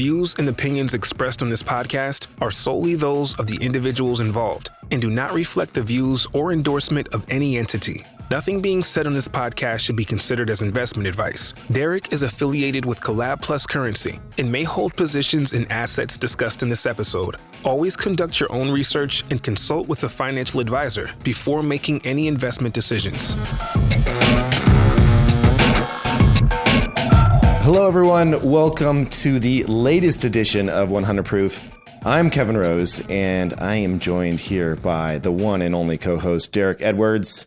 views and opinions expressed on this podcast are solely those of the individuals involved and do not reflect the views or endorsement of any entity. Nothing being said on this podcast should be considered as investment advice. Derek is affiliated with Collab Plus Currency and may hold positions in assets discussed in this episode. Always conduct your own research and consult with a financial advisor before making any investment decisions. Hello, everyone. Welcome to the latest edition of 100 Proof. I'm Kevin Rose, and I am joined here by the one and only co-host, Derek Edwards.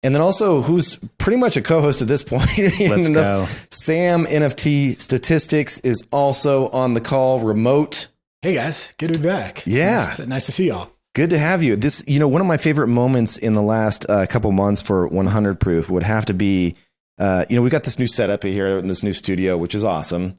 And then also, who's pretty much a co-host at this point. Let's go. Sam NFT Statistics is also on the call remote. Hey guys, good to be back. Yeah. Nice to see y'all. Good to have you. This, one of my favorite moments in the last couple months for 100 Proof would have to be, we got this new setup here in this new studio, which is awesome.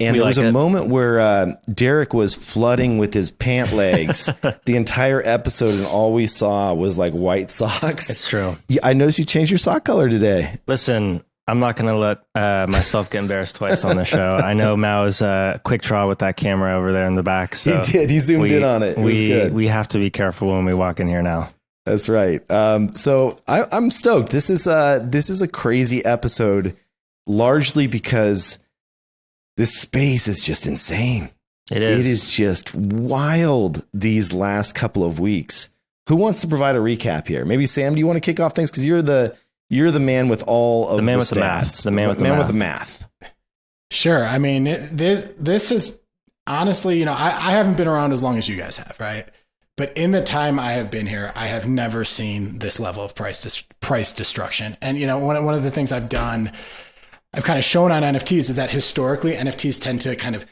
And there was a moment where Derek was flooding with his pant legs the entire episode, and all we saw was like white socks. It's true. I noticed you changed your sock color today. Listen, I'm not going to let myself get embarrassed twice on the show. I know Mao is a quick draw with that camera over there in the back. So he did. He zoomed in on it. It was good. We have to be careful when we walk in here now. That's right. So I'm stoked. This is a crazy episode, largely because this space is just insane. It is. It is just wild these last couple of weeks. Who wants to provide a recap here? Maybe Sam, do you want to kick off things? Because you're the man with all of the man with the stats. math. The man with the math. Sure. I mean, this is honestly, I haven't been around as long as you guys have, right? But in the time I have been here, I have never seen this level of price destruction. And one of the things I've done, I've kind of shown on NFTs is that historically NFTs tend to kind of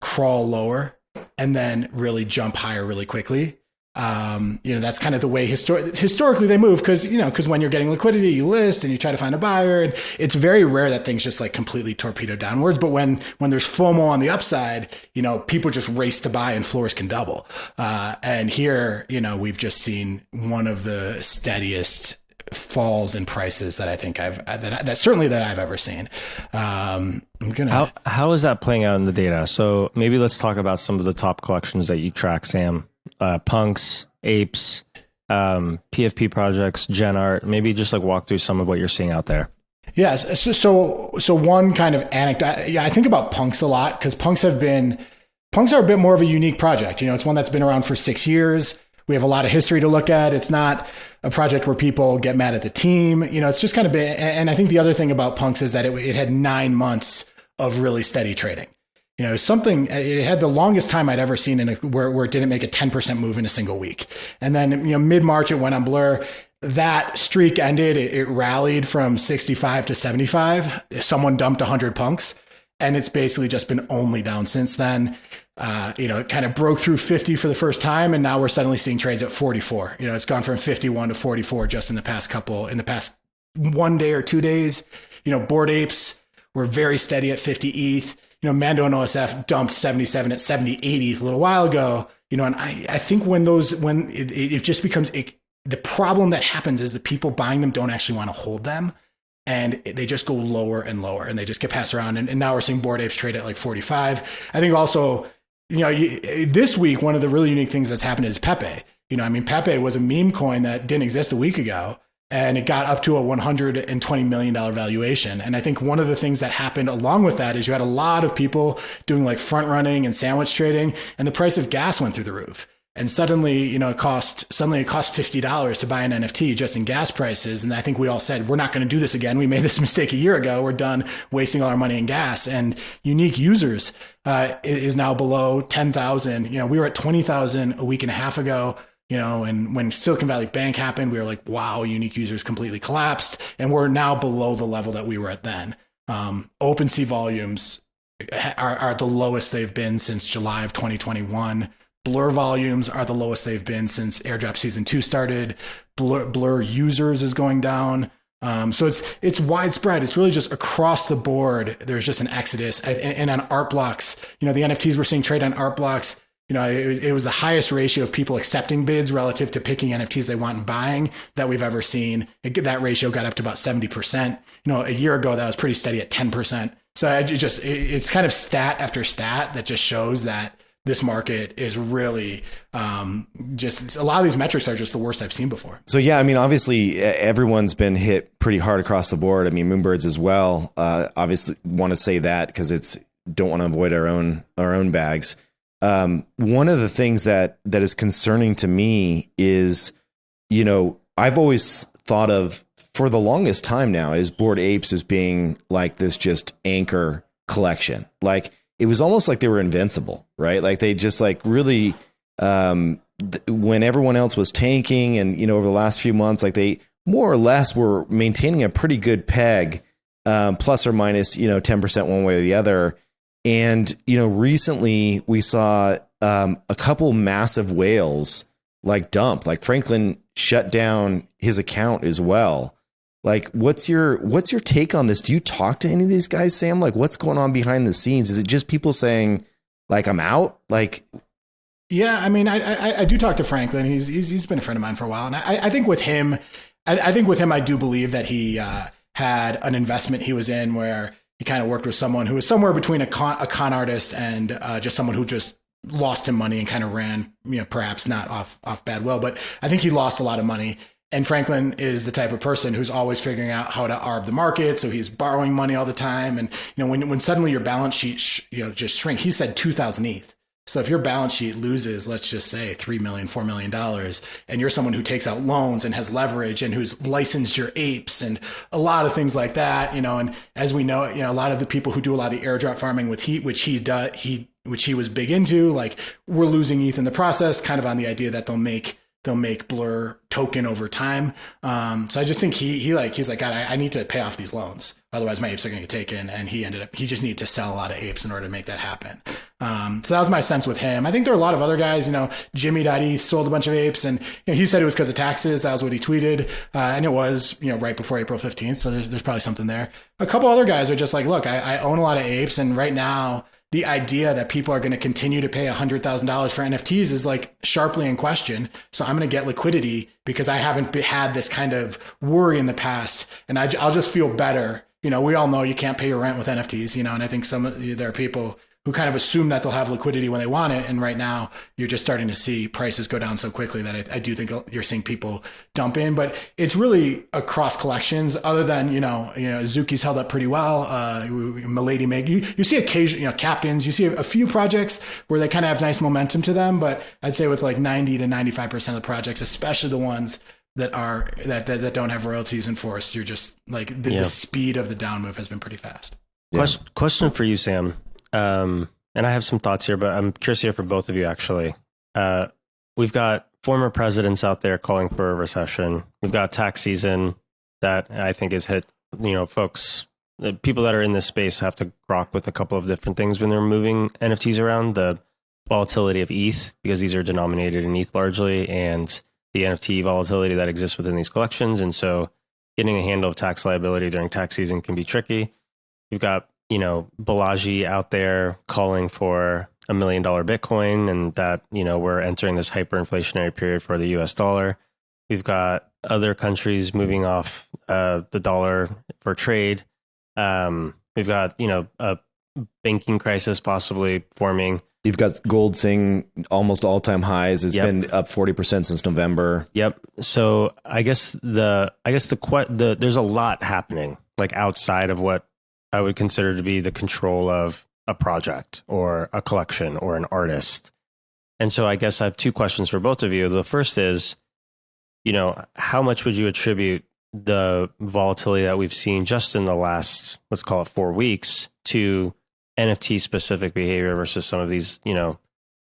crawl lower and then really jump higher really quickly. That's kind of the way historically they move because when you're getting liquidity, you list and you try to find a buyer, and it's very rare that things just like completely torpedo downwards. But when there's FOMO on the upside, people just race to buy and floors can double. And here, we've just seen one of the steadiest falls in prices that I think I've ever seen. How is that playing out in the data? So maybe let's talk about some of the top collections that you track, Sam. Punks, apes, PFP projects, Gen Art. Maybe just like walk through some of what you're seeing out there. Yes. So one kind of anecdote. Yeah, I think about punks a lot because punks are a bit more of a unique project. It's one that's been around for 6 years. We have a lot of history to look at. It's not a project where people get mad at the team. It's just kind of been, and I think the other thing about punks is that it had 9 months of really steady trading. It had the longest time I'd ever seen where it didn't make a 10% move in a single week. And then, mid-March, it went on Blur. That streak ended. It rallied from 65 to 75. Someone dumped 100 punks, and it's basically just been only down since then. It kind of broke through 50 for the first time, and now we're suddenly seeing trades at 44. It's gone from 51 to 44 just in the past 1 day or 2 days. Bored Apes were very steady at 50 ETH. Mando and OSF dumped 77 at 70, 80 a little while ago, and I think when it just becomes the problem that happens is the people buying them don't actually want to hold them, and they just go lower and lower, and they just get passed around. And now we're seeing Bored Apes trade at like 45. I think also, this week, one of the really unique things that's happened is Pepe. Pepe was a meme coin that didn't exist a week ago, and it got up to a $120 million valuation. And I think one of the things that happened along with that is you had a lot of people doing like front running and sandwich trading, and the price of gas went through the roof. And suddenly, it cost $50 to buy an NFT just in gas prices. And I think we all said, we're not going to do this again. We made this mistake a year ago. We're done wasting all our money in gas. And unique users is now below 10,000. We were at 20,000 a week and a half ago. And when Silicon Valley Bank happened, we were like, wow, unique users completely collapsed. And we're now below the level that we were at then. OpenSea volumes are the lowest they've been since July of 2021. Blur volumes are the lowest they've been since Airdrop Season 2 started. Blur users is going down. So it's widespread. It's really just across the board. There's just an exodus. And on art blocks, the NFTs we're seeing trade on art blocks, it was the highest ratio of people accepting bids relative to picking NFTs they want and buying that we've ever seen. That ratio got up to about 70%. A year ago, that was pretty steady at 10%. So it's kind of stat after stat that just shows that this market is really just a lot of these metrics are just the worst I've seen before. So, yeah, I mean, obviously everyone's been hit pretty hard across the board. I mean, Moonbirds as well. Obviously want to say that because don't want to avoid our own bags. One of the things that is concerning to me is, I've always thought of for the longest time now is Bored Apes as being like this just anchor collection. Like it was almost like they were invincible, right? Like they just like really, when everyone else was tanking and, over the last few months, like they more or less were maintaining a pretty good peg, plus or minus, 10% one way or the other. And, recently we saw a couple massive whales like dump, like Franklin shut down his account as well. Like, what's your take on this? Do you talk to any of these guys, Sam? Like, what's going on behind the scenes? Is it just people saying, like, I'm out? Like, yeah, I mean, I do talk to Franklin. He's been a friend of mine for a while, and I think with him, I do believe that he had an investment he was in where he kind of worked with someone who was somewhere between a con artist and just someone who just lost him money and kind of ran, perhaps not off bad will, but I think he lost a lot of money. And Franklin is the type of person who's always figuring out how to arb the market. So he's borrowing money all the time. And, when suddenly your balance sheet, just shrink, he said 2,000 ETH. So if your balance sheet loses, let's just say $3 million, $4 million, and you're someone who takes out loans and has leverage and who's licensed your apes and a lot of things like that, and as we know, a lot of the people who do a lot of the airdrop farming with heat, which he was big into, like we're losing ETH in the process, kind of on the idea that they'll make Blur token over time. So I just think he's like, God, I need to pay off these loans. Otherwise my apes are going to get taken. And he just needed to sell a lot of apes in order to make that happen. So that was my sense with him. I think there are a lot of other guys, Jimmy.E sold a bunch of apes and he said it was because of taxes. That was what he tweeted. And it was, right before April 15th. So there's probably something there. A couple other guys are just like, look, I own a lot of apes. And right now, the idea that people are going to continue to pay $100,000 for NFTs is like sharply in question. So I'm going to get liquidity because I haven't had this kind of worry in the past. And I'll just feel better. We all know you can't pay your rent with NFTs, and I think there are people who kind of assume that they'll have liquidity when they want it. And right now you're just starting to see prices go down so quickly that I do think you're seeing people dump in, but it's really across collections other than, Zuki's held up pretty well. Milady Meg, you see occasion, Captains, you see a few projects where they kind of have nice momentum to them, but I'd say with like 90 to 95% of the projects, especially the ones that don't have royalties enforced, you're just like the speed of the down move has been pretty fast. Question for you, Sam. And I have some thoughts here, but I'm curious here for both of you, actually. We've got former presidents out there calling for a recession. We've got tax season that I think is hit, folks, the people that are in this space have to grok with a couple of different things when they're moving NFTs around. The volatility of ETH, because these are denominated in ETH largely, and the NFT volatility that exists within these collections. And so getting a handle of tax liability during tax season can be tricky. You've got Balaji out there calling for $1 million Bitcoin and that, we're entering this hyperinflationary period for the US dollar. We've got other countries moving off the dollar for trade. We've got, a banking crisis possibly forming. You've got gold seeing almost all-time highs. It's been up 40% since November. Yep. So I guess there's a lot happening like outside of what I would consider to be the control of a project or a collection or an artist. And so I guess I have two questions for both of you. The first is, how much would you attribute the volatility that we've seen just in the last, let's call it 4 weeks, to NFT specific behavior versus some of these,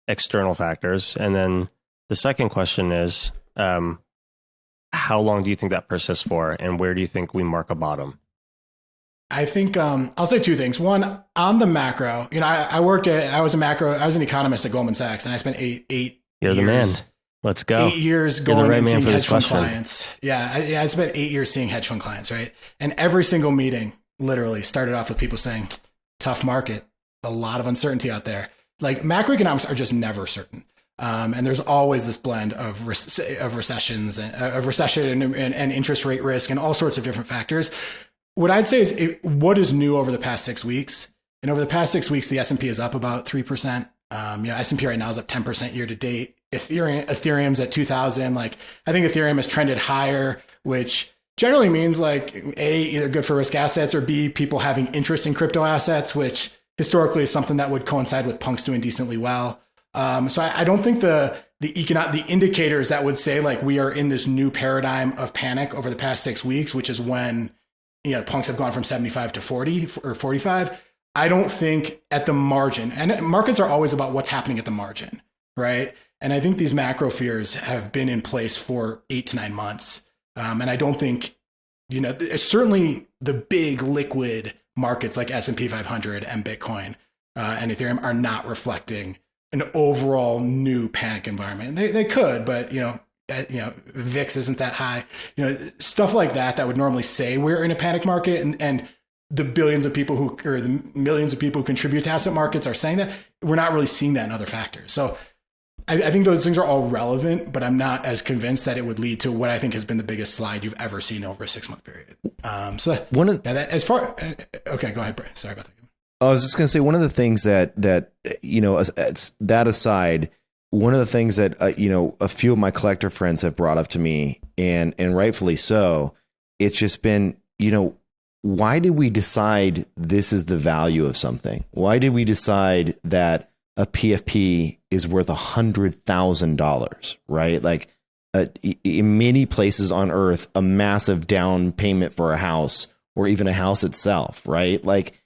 external factors? And then the second question is, how long do you think that persists for? And where do you think we mark a bottom? I think I'll say two things. One, on the macro, I was an economist at Goldman Sachs, and I spent eight You're years, the man. Let's go. 8 years You're going the right and man seeing for this hedge fund question. clients. Yeah, I spent 8 years seeing hedge fund clients, right? And every single meeting literally started off with people saying, tough market, a lot of uncertainty out there. Like macroeconomics are just never certain. And there's always this blend of recessions and of recession and interest rate risk and all sorts of different factors. what I'd say is what is new over the past 6 weeks. And over the past 6 weeks, the S&P is up about 3%. S&P right now is up 10% year to date. Ethereum's at 2,000. Like, I think Ethereum has trended higher, which generally means like A, either good for risk assets, or B, people having interest in crypto assets, which historically is something that would coincide with punks doing decently well. So I don't think the indicators that would say like we are in this new paradigm of panic over the past 6 weeks, which is when punks have gone from 75 to 40 or 45. I don't think at the margin, and markets are always about what's happening at the margin, right? And I think these macro fears have been in place for 8 to 9 months. And I don't think, certainly the big liquid markets like S&P 500 and Bitcoin and Ethereum are not reflecting an overall new panic environment. They could, but VIX isn't that high. Stuff like that would normally say we're in a panic market, and the billions of people or the millions of people who contribute to asset markets are saying that. We're not really seeing that in other factors. So I think those things are all relevant, but I'm not as convinced that it would lead to what I think has been the biggest slide you've ever seen over a 6-month period. Okay, go ahead, Brian. Sorry about that. I was just going to say, one of the things that aside, one of the things that, a few of my collector friends have brought up to me, and rightfully so, it's just been, why did we decide this is the value of something? Why did we decide that a PFP is worth $100,000, right? Like in many places on earth, a massive down payment for a house or even a house itself, right? Like,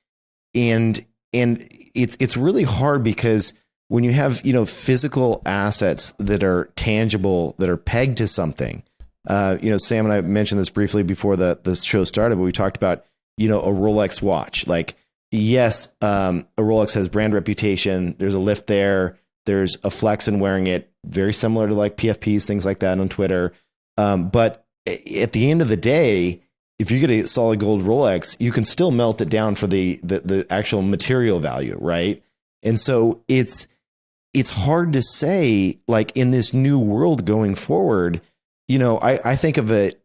and it's really hard because when you have, physical assets that are tangible, that are pegged to something, Sam and I mentioned this briefly before the show started, but we talked about, a Rolex watch. Like, yes, a Rolex has brand reputation. There's a lift there. There's a flex in wearing it, very similar to like PFPs, things like that on Twitter. But at the end of the day, if you get a solid gold Rolex, you can still melt it down for the actual material value, right? And so it's hard to say, like, in this new world going forward, I think of it,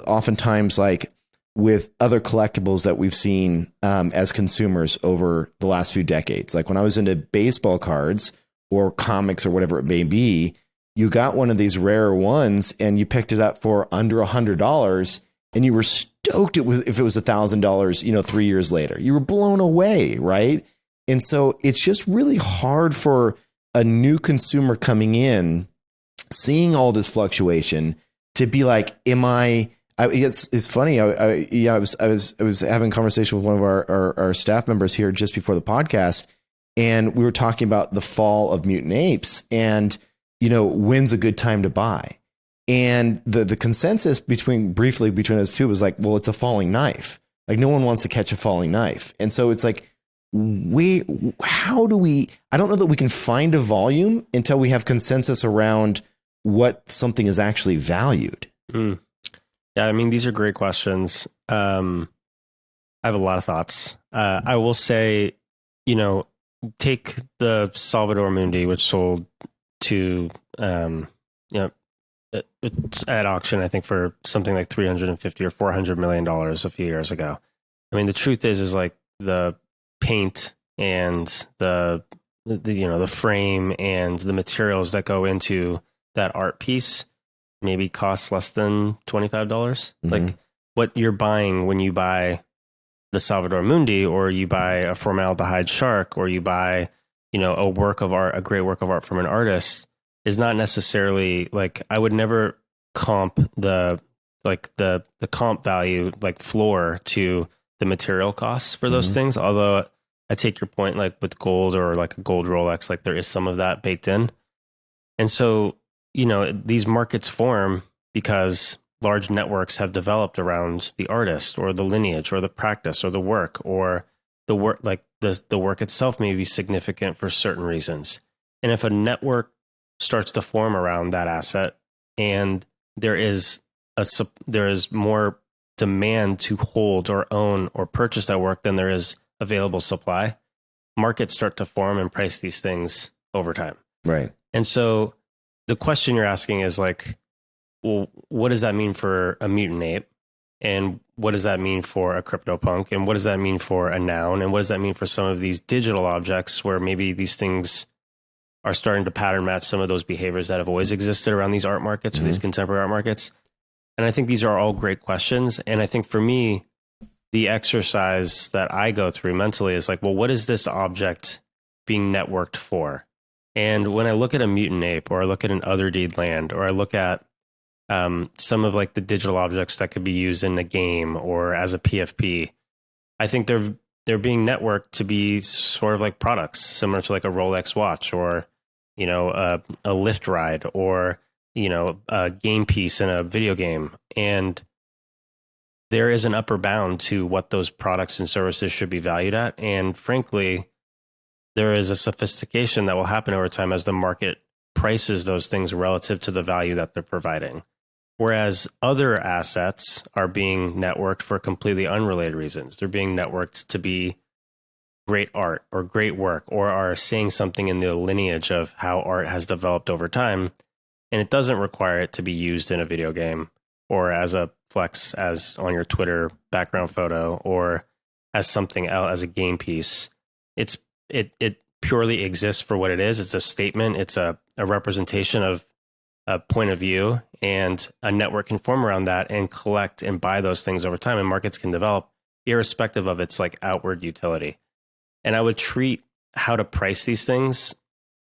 oftentimes like with other collectibles that we've seen as consumers over the last few decades. Like when I was into baseball cards or comics or whatever it may be, you got one of these rarer ones and you picked it up for under $100 and you were stoked if it was $1,000, 3 years later. You were blown away, right? And so it's just really hard for a new consumer coming in, seeing all this fluctuation, to be like, it's funny. I was having a conversation with one of our staff members here just before the podcast, and we were talking about the fall of mutant apes and, when's a good time to buy. And the consensus between us two was like, well, it's a falling knife. Like no one wants to catch a falling knife. And so it's like, how do we, I don't know that we can find a volume until we have consensus around what something is actually valued. Mm. Yeah, I mean, these are great questions. I have a lot of thoughts. I will say, take the Salvador Mundi, which sold to, it's at auction, I think, for something like $350 or $400 million a few years ago. I mean, the truth is like the paint and the frame and the materials that go into that art piece maybe costs less than $25. Mm-hmm. Like what you're buying when you buy the Salvador Mundi, or you buy a formaldehyde shark, or you buy, a work of art, a great work of art from an artist, is not necessarily like, I would never comp the comp value, like floor, to the material costs for those things. Although I take your point, like with gold or like a gold Rolex, like there is some of that baked in. And so, these markets form because large networks have developed around the artist or the lineage or the practice or the work, or the work, like the work itself may be significant for certain reasons. And if a network starts to form around that asset and there is more demand to hold or own or purchase that work than there is available supply, markets start to form and price these things over time. Right. And so the question you're asking is like, well, what does that mean for a mutant ape? And what does that mean for a CryptoPunk? And what does that mean for a noun? And what does that mean for some of these digital objects where maybe these things are starting to pattern match some of those behaviors that have always existed around these art markets or these contemporary art markets? And I think these are all great questions. And I think for me, the exercise that I go through mentally is like, well, what is this object being networked for? And when I look at a mutant ape, or I look at an other deed land, or I look at some of like the digital objects that could be used in a game or as a PFP, I think they're being networked to be sort of like products, similar to like a Rolex watch, or, you know, a Lyft ride, or, you know, a game piece in a video game. And there is an upper bound to what those products and services should be valued at. And frankly, there is a sophistication that will happen over time as the market prices those things relative to the value that they're providing. Whereas other assets are being networked for completely unrelated reasons. They're being networked to be great art or great work, or are saying something in the lineage of how art has developed over time. And it doesn't require it to be used in a video game, or as a flex as on your Twitter background photo, or as something else, as a game piece. It purely exists for what it is. It's a statement. It's a representation of a point of view, and a network can form around that and collect and buy those things over time. And markets can develop irrespective of its like outward utility. And I would treat how to price these things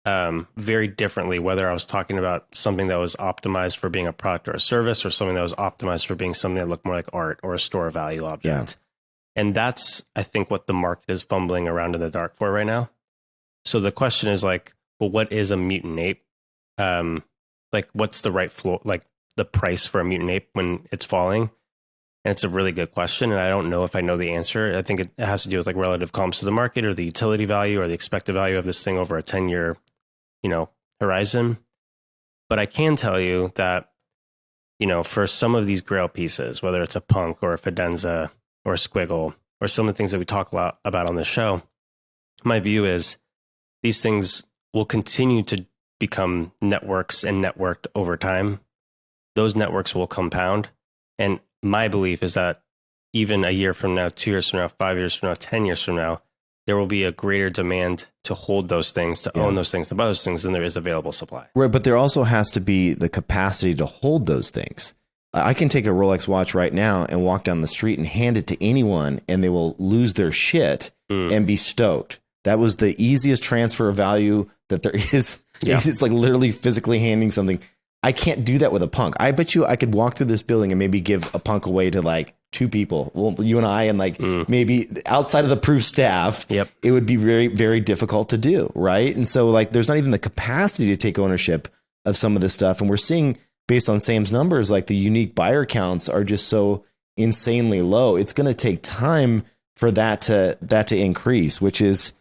very differently, whether I was talking about something that was optimized for being a product or a service, or something that was optimized for being something that looked more like art or a store value object. Yeah. And that's, I think, what the market is fumbling around in the dark for right now. So the question is like, well, what is a mutant ape? Like, what's the right floor, like the price for a mutant ape when it's falling? And it's a really good question. And I don't know if I know the answer. I think it has to do with like relative comps to the market, or the utility value, or the expected value of this thing over a 10-year, you know, horizon. But I can tell you that, you know, for some of these grail pieces, whether it's a punk or a Fidenza or a squiggle, or some of the things that we talk a lot about on the show, my view is these things will continue to become networks and networked over time. Those networks will compound. And my belief is that even a year from now, 2 years from now, 5 years from now, 10 years from now, there will be a greater demand to hold those things, to own those things, to buy those things than there is available supply. Right, but there also has to be the capacity to hold those things. I can take a Rolex watch right now and walk down the street and hand it to anyone, and they will lose their shit and be stoked. That was the easiest transfer of value that there is. Yeah. It's like literally physically handing something. I can't do that with a punk. I bet you I could walk through this building and maybe give a punk away to like 2 people. Well, you and I, and like maybe outside of the proof staff, it would be very, very difficult to do. Right. And so like, there's not even the capacity to take ownership of some of this stuff. And we're seeing, based on Sam's numbers, like the unique buyer counts are just so insanely low. It's going to take time for that to increase, which is,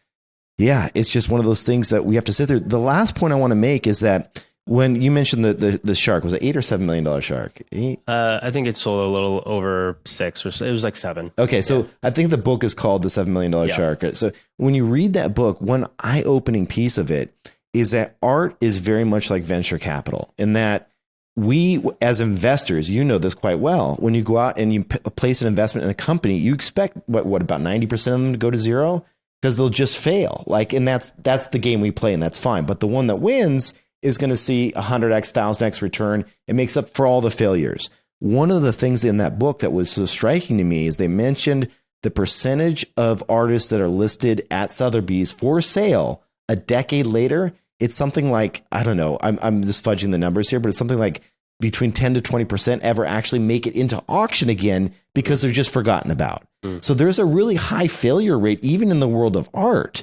yeah, it's just one of those things that we have to sit there. The last point I want to make is that when you mentioned the shark, was it $8 or $7 million shark? I think it sold a little over 6, or it was like 7. Okay, so I think the book is called The $7 Million Shark. So when you read that book, one eye-opening piece of it is that art is very much like venture capital, in that we, as investors, you know this quite well. When you go out and you place an investment in a company, you expect what about 90% of them to go to zero, because they'll just fail. Like, and that's the game we play, and that's fine. But the one that wins is going to see 100x, 1000x return. It makes up for all the failures. One of the things in that book that was so striking to me is they mentioned the percentage of artists that are listed at Sotheby's for sale a decade later. It's something like, I don't know, I'm just fudging the numbers here, but it's something like between 10 to 20% ever actually make it into auction again because they're just forgotten about. So there's a really high failure rate, even in the world of art.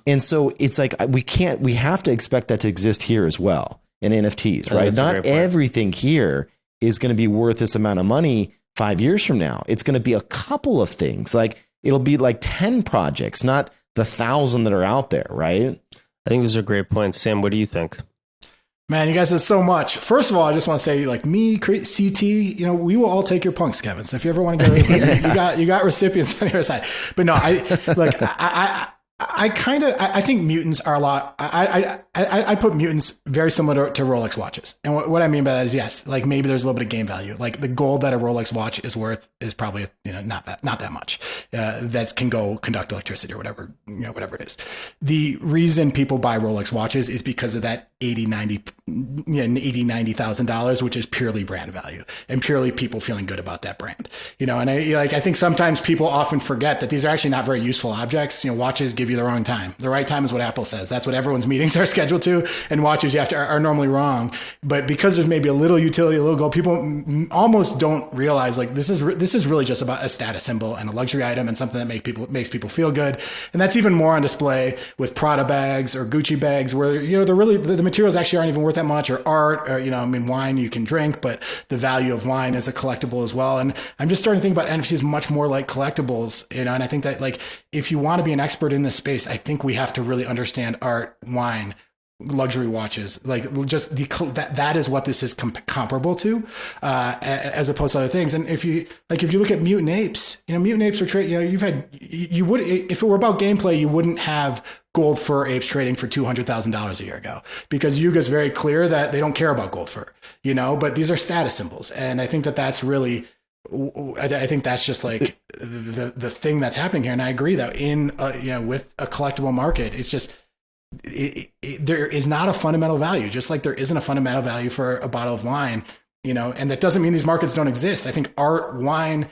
And so it's like, we have to expect that to exist here as well in NFTs, right? Not everything here is going to be worth this amount of money 5 years from now. It's going to be a couple of things. Like, it'll be like 10 projects, not the 1,000 that are out there, right? I think those are great points. Sam, what do you think? Man, you guys did so much. First of all, I just want to say, like me, CT, you know, we will all take your punks, Kevin. So if you ever want to go, you got recipients on the other side. But no, I I think mutants are a lot. I put mutants very similar to Rolex watches. And what I mean by that is, yes, like maybe there's a little bit of game value. Like the gold that a Rolex watch is worth is probably, not that much. That can go conduct electricity or whatever, whatever it is. The reason people buy Rolex watches is because of that $90,000, which is purely brand value and purely people feeling good about that brand. And I think sometimes people often forget that these are actually not very useful objects. Watches give you the wrong time. The right time is what Apple says. That's what everyone's meetings are scheduled to, and watches are normally wrong. But because there's maybe a little utility, a little gold, people almost don't realize like this is really just about a status symbol and a luxury item and something that makes people feel good. And that's even more on display with Prada bags or Gucci bags, where they're really the materials actually aren't even worth that much, or art, or wine you can drink, but the value of wine is a collectible as well. And I'm just starting to think about NFTs much more like collectibles, and I think that like if you want to be an expert in this space, I think we have to really understand art, wine, luxury watches, like just that is what this is comparable to, as opposed to other things. And if you look at mutant apes, mutant apes are you would, if it were about gameplay, you wouldn't have gold fur apes trading for $200,000 a year ago, because Yuga's very clear that they don't care about gold fur, but these are status symbols. And I think that's really, I think that's just like the thing that's happening here. And I agree that with a collectible market, it's just, there is not a fundamental value, just like there isn't a fundamental value for a bottle of wine, and that doesn't mean these markets don't exist. I think art, wine,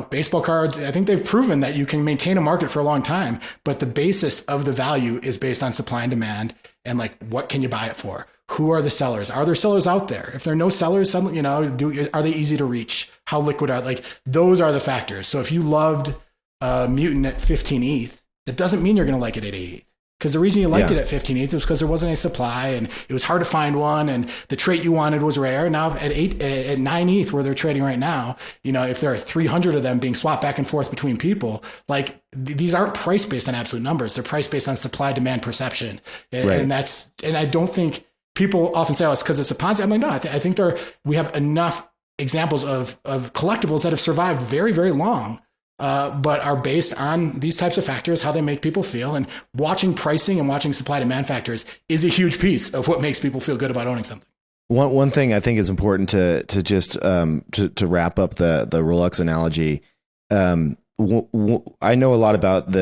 baseball cards, I think they've proven that you can maintain a market for a long time, but the basis of the value is based on supply and demand. And like, what can you buy it for? Who are the sellers? Are there sellers out there? If there are no sellers, suddenly, are they easy to reach? How liquid are, like, those are the factors. So if you loved Mutant at 15 ETH, that doesn't mean you're going to like it at 8 ETH. Because the reason you liked it at 15 ETH was because there wasn't any supply and it was hard to find one, and the trait you wanted was rare. Now at 9 ETH, where they're trading right now, if there are 300 of them being swapped back and forth between people, like these aren't priced based on absolute numbers. They're priced based on supply demand perception. Right. And I don't think people often say, oh, it's because it's a Ponzi. I'm like, no, I think we have enough examples of collectibles that have survived very, very long. But are based on these types of factors, how they make people feel, and watching pricing and watching supply demand factors is a huge piece of what makes people feel good about owning something. One thing I think is important to just to wrap up the Rolex analogy. I know a lot about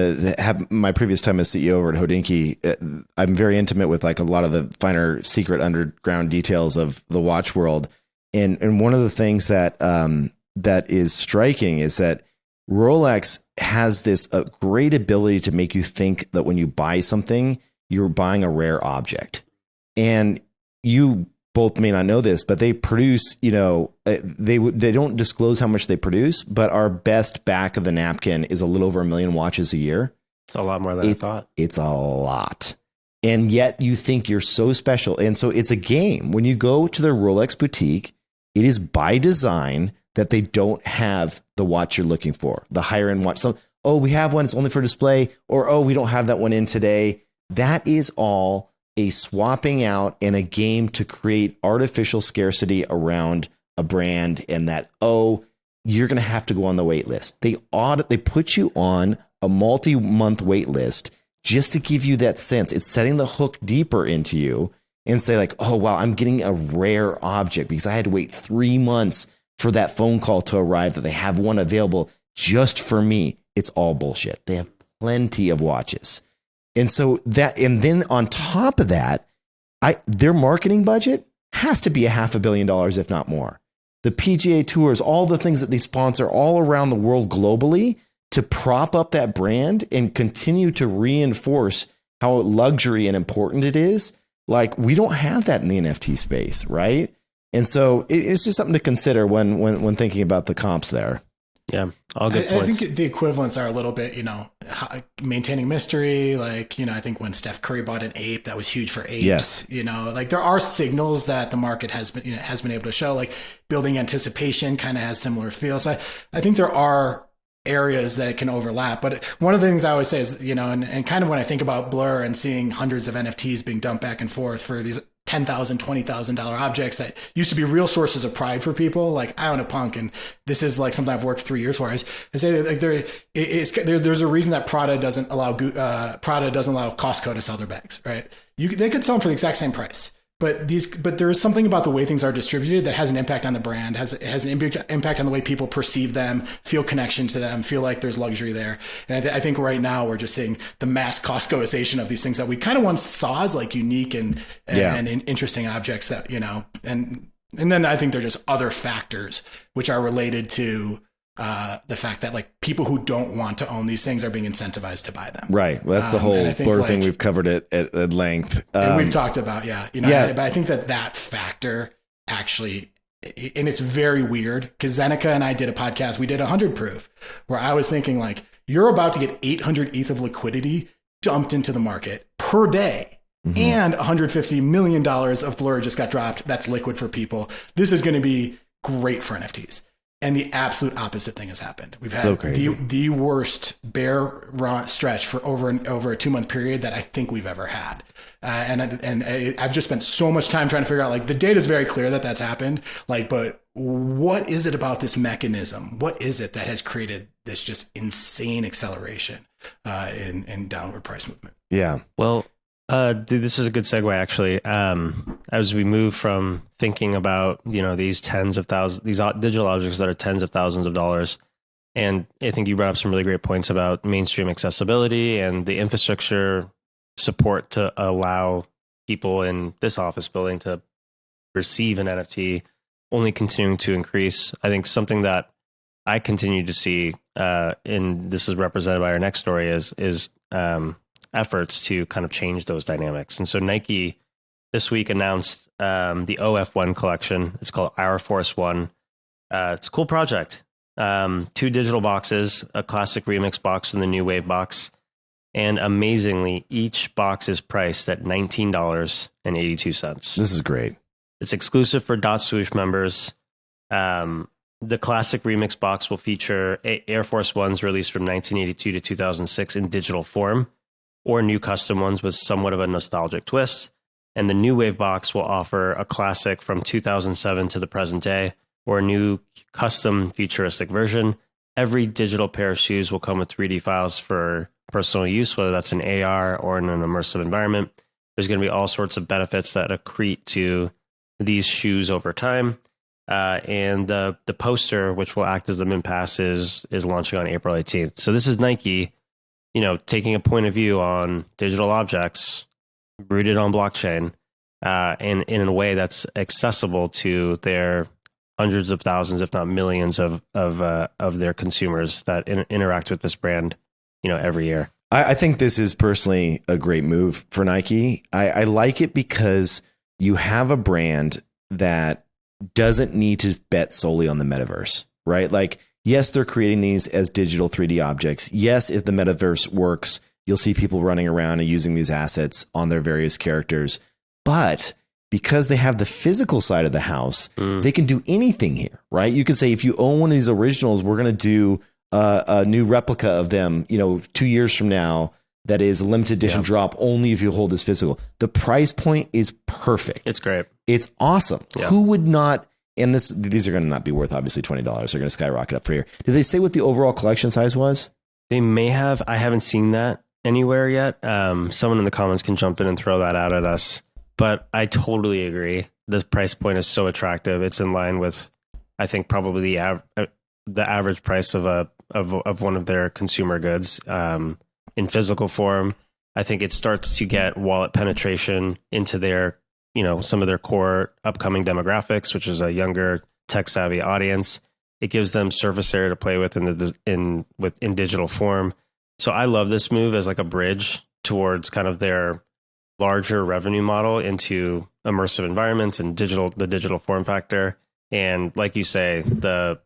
my previous time as CEO over at Hodinkee. I'm very intimate with like a lot of the finer secret underground details of the watch world, and one of the things that is striking is that Rolex has this great ability to make you think that when you buy something, you're buying a rare object. And you both may not know this, but they produce, they don't disclose how much they produce, but our best back of the napkin is a little over 1 million watches a year. It's a lot more than I thought. It's a lot. And yet you think you're so special. And so it's a game. When you go to their Rolex boutique, it is by design that they don't have the watch you're looking for, the higher end watch. So, we have one, it's only for display, or, we don't have that one in today. That is all a swapping out and a game to create artificial scarcity around a brand, and that, you're going to have to go on the wait list. They put you on a multi-month wait list just to give you that sense. It's setting the hook deeper into you and say like, oh, wow, I'm getting a rare object because I had to wait 3 months for that phone call to arrive that they have one available just for me. It's all bullshit. They have plenty of watches. And so then on top of that, their marketing budget has to be $500 million, if not more. The PGA Tours, all the things that they sponsor all around the world globally to prop up that brand and continue to reinforce how luxury and important it is. Like, we don't have that in the NFT space, right? And so it's just something to consider when thinking about the comps there. Yeah, all good points. I think the equivalents are a little bit, maintaining mystery. Like, I think when Steph Curry bought an ape, that was huge for apes. Yes. Like there are signals that the market has been able to show, like building anticipation kind of has similar feels. So I think there are areas that it can overlap. But one of the things I always say is, and kind of when I think about Blur and seeing hundreds of NFTs being dumped back and forth for these $10,000, $20,000 objects that used to be real sources of pride for people. Like, I own a Punk, and this is like something I've worked 3 years for. I say like there's a reason that Prada doesn't allow Costco to sell their bags, right? They could sell them for the exact same price. But there is something about the way things are distributed that has an impact on the brand, has an impact on the way people perceive them, feel connection to them, feel like there's luxury there. And I think right now we're just seeing the mass Costcoization of these things that we kind of once saw as like unique and interesting objects that, you know, and then I think there's just other factors which are related to the fact that like people who don't want to own these things are being incentivized to buy them. Right. Well, that's the whole blur thing. We've covered it at length. And we've talked about, but I think that factor actually, and it's very weird because Zeneca and I did a podcast. We did 100 proof where I was thinking like, you're about to get 800 ETH of liquidity dumped into the market per day. Mm-hmm. And $150 million of blur just got dropped. That's liquid for people. This is going to be great for NFTs. And the absolute opposite thing has happened. We've had the worst bear stretch for over a 2-month period that I think we've ever had. And I've just spent so much time trying to figure out, like, the data is very clear that that's happened. Like, but what is it about this mechanism? What is it that has created this just insane acceleration in downward price movement? Yeah. Well, dude, this is a good segue, actually. As we move from thinking about, these tens of thousands, these digital objects that are tens of thousands of dollars, and I think you brought up some really great points about mainstream accessibility and the infrastructure support to allow people in this office building to receive an NFT only continuing to increase. I think something that I continue to see, and this is represented by our next story, is efforts to kind of change those dynamics. And so Nike this week announced the OF1 collection. It's called Air Force One. It's a cool project. 2 digital boxes, a classic remix box and the new wave box. And amazingly, each box is priced at $19.82. This is great. It's exclusive for .swoosh members. The classic remix box will feature Air Force Ones released from 1982 to 2006 in digital form, or new custom ones with somewhat of a nostalgic twist. And the new wave box will offer a classic from 2007 to the present day, or a new custom futuristic version. Every digital pair of shoes will come with 3D files for personal use, whether that's an AR or in an immersive environment. There's going to be all sorts of benefits that accrete to these shoes over time. And the poster, which will act as the min pass, is launching on April 18th. So this is Nike, taking a point of view on digital objects rooted on blockchain, and in a way that's accessible to their hundreds of thousands, if not millions of their consumers that interact with this brand, every year. I think this is personally a great move for Nike. I like it because you have a brand that doesn't need to bet solely on the metaverse, right? Like, yes, they're creating these as digital 3D objects. Yes, if the metaverse works, you'll see people running around and using these assets on their various characters. But because they have the physical side of the house, they can do anything here, right? You could say, if you own one of these originals, we're going to do a new replica of them, 2 years from now, that is a limited edition drop only if you hold this physical. The price point is perfect. It's great. It's awesome. Yeah. Who would not? And these are going to not be worth obviously $20. They're going to skyrocket up for here. Did they say what the overall collection size was? They may have. I haven't seen that anywhere yet. Someone in the comments can jump in and throw that out at us. But I totally agree. The price point is so attractive. It's in line with, I think, probably the average price of one of their consumer goods in physical form. I think it starts to get wallet penetration into their, some of their core upcoming demographics, which is a younger tech savvy audience. It gives them surface area to play with in digital form. So I love this move as like a bridge towards kind of their larger revenue model into immersive environments and the digital form factor. And like you say, the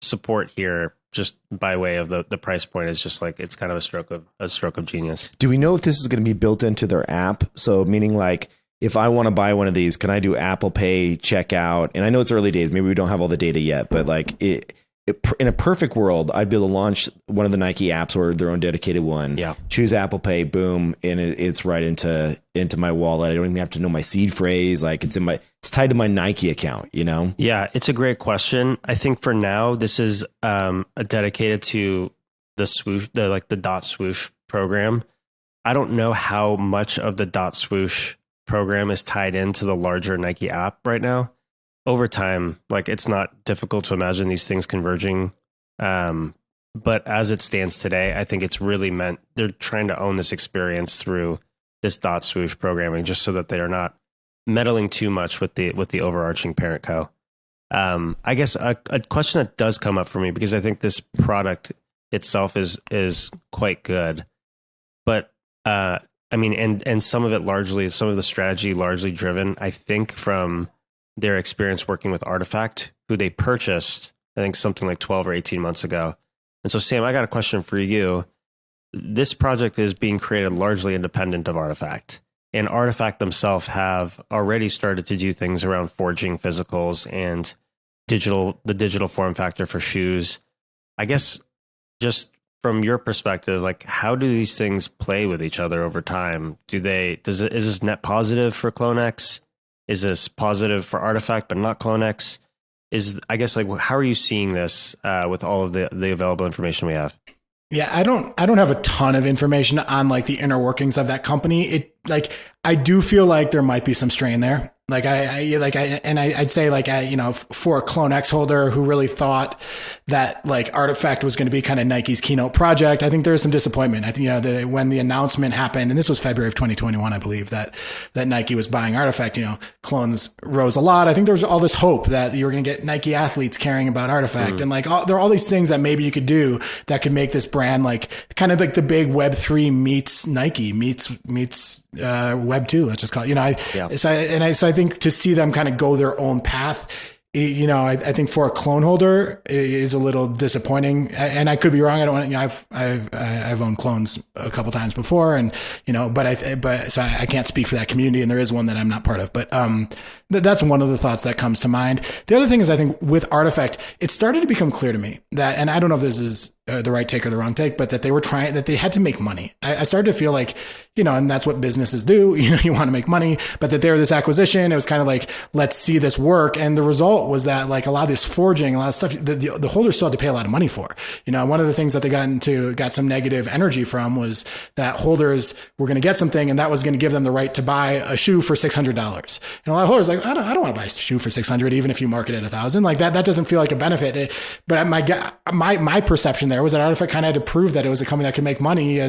support here, just by way of the price point, is just like, it's kind of a stroke of genius. Do we know if this is going to be built into their app? So meaning, like, if I want to buy one of these, can I do Apple Pay checkout? And I know it's early days, maybe we don't have all the data yet, but like, in a perfect world, I'd be able to launch one of the Nike apps or their own dedicated one. Yeah. Choose Apple Pay, boom, and it's right into my wallet. I don't even have to know my seed phrase. Like it's tied to my Nike account. Yeah, it's a great question. I think for now, this is dedicated to the swoosh, the dot swoosh program. I don't know how much of the dot swoosh program is tied into the larger Nike app right now. Over time, it's not difficult to imagine these things converging. But as it stands today, I think it's really they're trying to own this experience through this dot swoosh programming, just so that they are not meddling too much with the overarching parent co. I guess a question that does come up for me, because I think this product itself is quite good, but and some of the strategy largely driven, I think, from their experience working with Artifact, who they purchased, I think something like 12 or 18 months ago. And so, Sam, I got a question for you. This project is being created largely independent of Artifact, and Artifact themselves have already started to do things around forging physicals and the digital form factor for shoes. I guess just from your perspective, how do these things play with each other over time? Is this net positive for CloneX? Is this positive for Artifact, but not CloneX? How are you seeing this with all of the available information we have? Yeah, I don't have a ton of information on the inner workings of that company. I do feel like there might be some strain there. I'd say for a CloneX holder who really thought that Artifact was going to be kind of Nike's keynote project, I think there was some disappointment. I think, when the announcement happened, and this was February of 2021, I believe that Nike was buying Artifact, clones rose a lot. I think there was all this hope that you were going to get Nike athletes caring about Artifact. And there are all these things that maybe you could do that could make this brand kind of the big Web3 meets Nike meets Web2, let's just call it, So I think to see them kind of go their own path, I think for a clone holder is a little disappointing, and I could be wrong. I don't want, I've owned clones a couple times before, and so I can't speak for that community, and there is one that I'm not part of, but that's one of the thoughts that comes to mind. The other thing is, I think with Artifact, it started to become clear to me that, and I don't know if this is the right take or the wrong take, but that they had to make money. I started to feel and that's what businesses do. You want to make money, but that there was this acquisition. It was kind of let's see this work. And the result was that a lot of this forging, a lot of stuff, the holders still had to pay a lot of money for. One of the things that they got some negative energy from was that holders were going to get something, and that was going to give them the right to buy a shoe for $600. And a lot of holders I don't want to buy a shoe for $600, even if you market it $1,000. That doesn't feel like a benefit. But my perception there was that Artifact kind of had to prove that it was a company that could make money,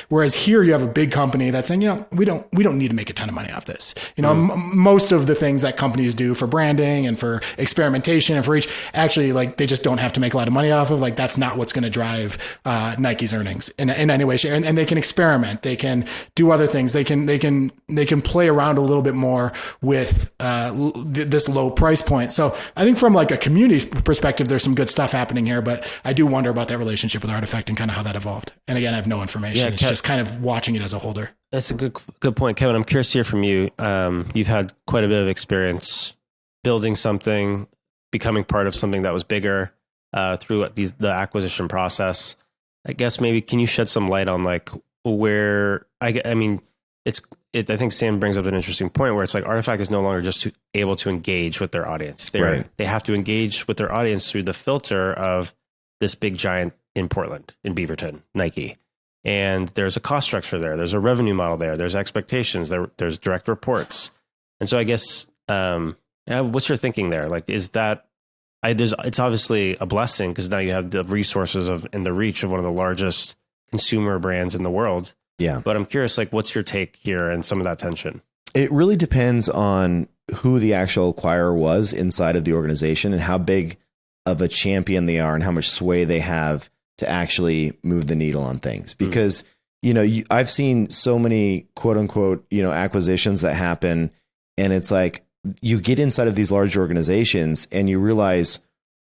whereas here you have a big company that's saying, we don't need to make a ton of money off this. Most of the things that companies do for branding and for experimentation and for each, actually, they just don't have to make a lot of money off of. That's not what's going to drive Nike's earnings in any way, shape. And they can experiment. They can do other things. They can play around a little bit more with this low price point. So I think from a community perspective, there's some good stuff happening here, but I do wonder about that relationship with Artifact and kind of how that evolved. And again, I have no information. It's just kind of watching it as a holder. That's a good point, Kevin. I'm curious to hear from you. You've had quite a bit of experience building something, becoming part of something that was bigger through the acquisition process. I guess maybe can you shed some light on where I think Sam brings up an interesting point where it's Artifact is no longer just able to engage with their audience. They have to engage with their audience through the filter of this big giant in Portland, in Beaverton, Nike. And there's a cost structure there. There's a revenue model there. There's expectations. There's direct reports. And so I guess, what's your thinking there? It's obviously a blessing because now you have the resources and the reach of one of the largest consumer brands in the world. Yeah. But I'm curious, what's your take here and some of that tension? It really depends on who the actual acquirer was inside of the organization and how big of a champion they are and how much sway they have to actually move the needle on things. Because, I've seen so many quote unquote, acquisitions that happen, and it's you get inside of these large organizations and you realize,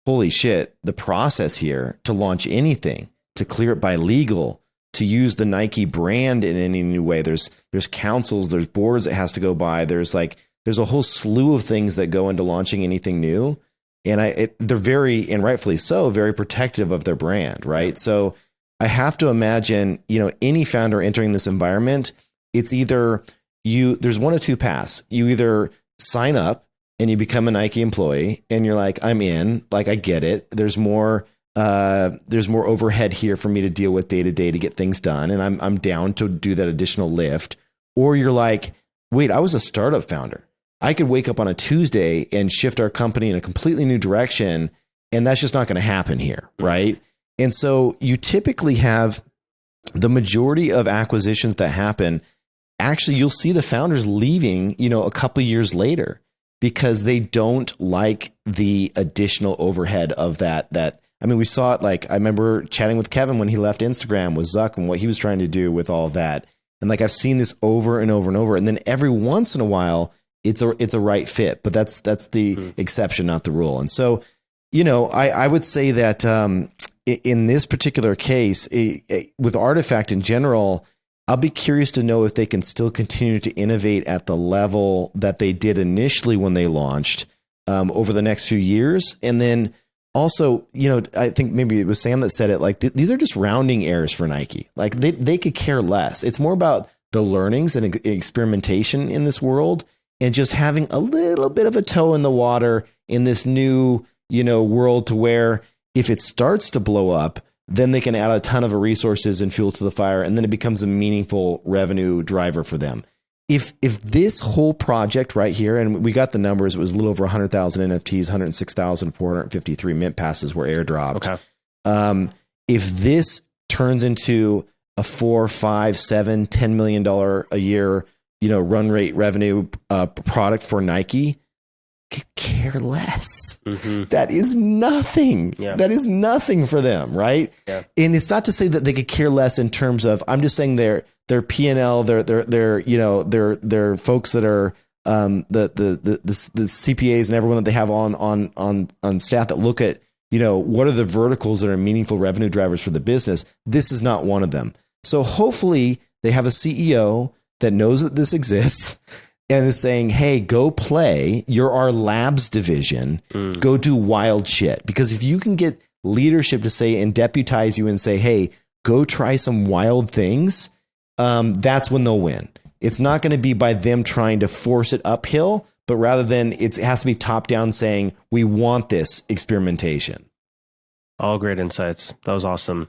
holy shit, the process here to launch anything, to clear it by legal, to use the Nike brand in any new way. There's councils, there's boards it has to go by. There's a whole slew of things that go into launching anything new And they're very, and rightfully so, very protective of their brand, right? So I have to imagine, any founder entering this environment, it's either there's one of two paths. You either sign up and you become a Nike employee and you're like, I'm in, like, I get it. There's more overhead here for me to deal with day to day to get things done. And I'm down to do that additional lift. Or you're like, wait, I was a startup founder. I could wake up on a Tuesday and shift our company in a completely new direction. And that's just not going to happen here. Right. And so you typically have the majority of acquisitions that happen. Actually, you'll see the founders leaving, a couple of years later because they don't like the additional overhead of that. I mean, we saw it, like, I remember chatting with Kevin when he left Instagram with Zuck and what he was trying to do with all of that. And like, I've seen this over and over and over. And then every once in a while, it's a right fit, but that's the exception, not the rule. And so, I would say that in this particular case, with Artifact in general, I'll be curious to know if they can still continue to innovate at the level that they did initially when they launched over the next few years. And then also, I think maybe it was Sam that said it, like, these are just rounding errors for Nike. Like, they could care less. It's more about the learnings and experimentation in this world and just having a little bit of a toe in the water in this new, world, to where if it starts to blow up, then they can add a ton of resources and fuel to the fire, and then it becomes a meaningful revenue driver for them. If this whole project right here, and we got the numbers, it was a little over 100,000 NFTs, 106,453 mint passes were airdropped. Okay. If this turns into a $4, $5, $7, $10 million a year, run rate revenue product for Nike, could care less. Mm-hmm. That is nothing. Yeah. That is nothing for them, right? Yeah. And it's not to say that they could care less in terms of, I'm just saying their P&L, their folks that are the CPAs and everyone that they have on staff that look at, what are the verticals that are meaningful revenue drivers for the business. This is not one of them. So hopefully they have a CEO that knows that this exists and is saying, hey, go play. You're our labs division. Go do wild shit. Because if you can get leadership to say and deputize you and say, hey, go try some wild things, that's when they'll win. It's not going to be by them trying to force it uphill, but rather than it has to be top down saying, we want this experimentation. All great insights. That was awesome.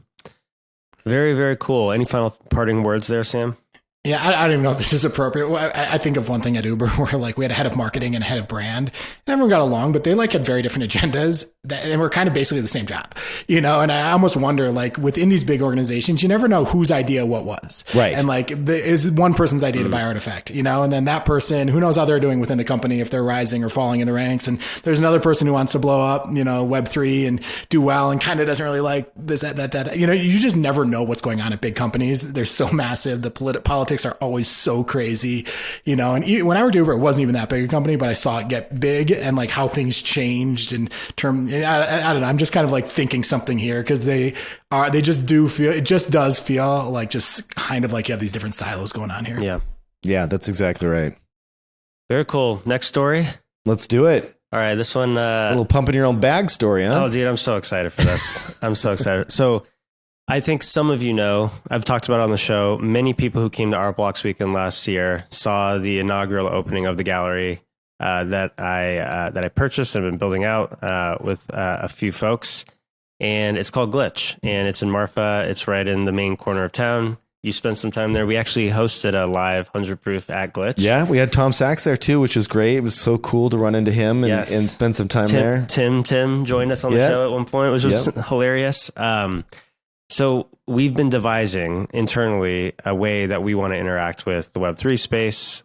Very, very cool. Any final parting words there, Sam? Yeah, I don't even know if this is appropriate. I think of one thing at Uber where, like, we had a head of marketing and a head of brand, and everyone got along, but they, like, had very different agendas, and we're kind of basically the same job, and I almost wonder, like, within these big organizations, you never know whose idea what was. Right. And, like, is one person's idea to buy Artifact, and then that person, who knows how they're doing within the company, if they're rising or falling in the ranks, and there's another person who wants to blow up, Web3 and do well and kind of doesn't really like this, that. You just never know what's going on at big companies. They're so massive. The politics are always so crazy, and when I worked at Uber, it wasn't even that big a company, but I saw it get big and, like, how things changed in term. I don't know. I'm just kind of, like, thinking something here because they just do feel, it just does feel like just kind of like you have these different silos going on here. Yeah. Yeah, that's exactly right. Very cool. Next story. Let's do it. All right. This one, a little pump in your own bag story, huh? Oh, dude, I'm so excited for this. I'm so excited. So I think some of you know, I've talked about it on the show, many people who came to Art Blocks Weekend last year saw the inaugural opening of the gallery that I purchased and been building out with a few folks. And it's called Glitch, and it's in Marfa. It's right in the main corner of town. You spent some time there. We actually hosted a live 100 proof at Glitch. Yeah, we had Tom Sachs there too, which was great. It was so cool to run into him and spend some time there. Tim joined us on the show at one point, which was hilarious. So we've been devising internally a way that we want to interact with the Web3 space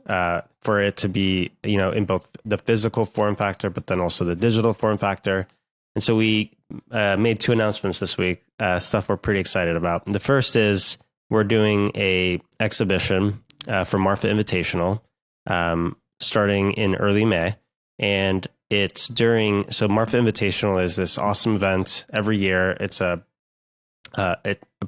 for it to be, in both the physical form factor, but then also the digital form factor. And so we made two announcements this week, stuff we're pretty excited about. The first is we're doing a exhibition for Marfa Invitational starting in early May. And it's so Marfa Invitational is this awesome event every year. It's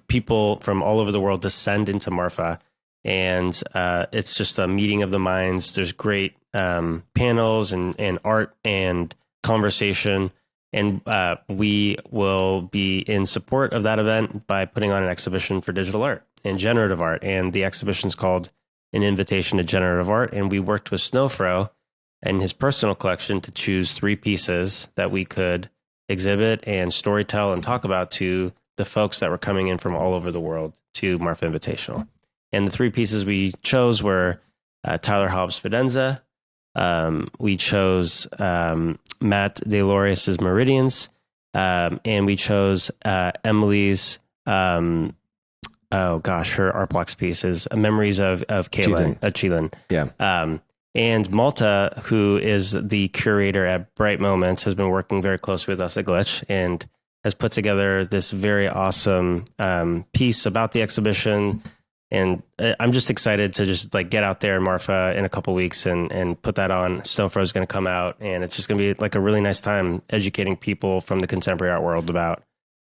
people from all over the world descend into Marfa, and it's just a meeting of the minds. There's great panels and art and conversation. And we will be in support of that event by putting on an exhibition for digital art and generative art. And the exhibition is called An Invitation to Generative Art. And we worked with Snowfro and his personal collection to choose 3 pieces that we could exhibit and storytell and talk about to the folks that were coming in from all over the world to Marfa Invitational. And the 3 pieces we chose were Tyler Hobbs Fidenza. We chose Matt DeLorius's Meridians, and we chose Emily's her art blocks pieces, Memories of Chilin. Yeah. And Malta, who is the curator at Bright Moments, has been working very closely with us at Glitch and has put together this very awesome piece about the exhibition. And I'm just excited to just like get out there in Marfa in a couple weeks and put that on. Snowfro is going to come out, and it's just going to be like a really nice time educating people from the contemporary art world about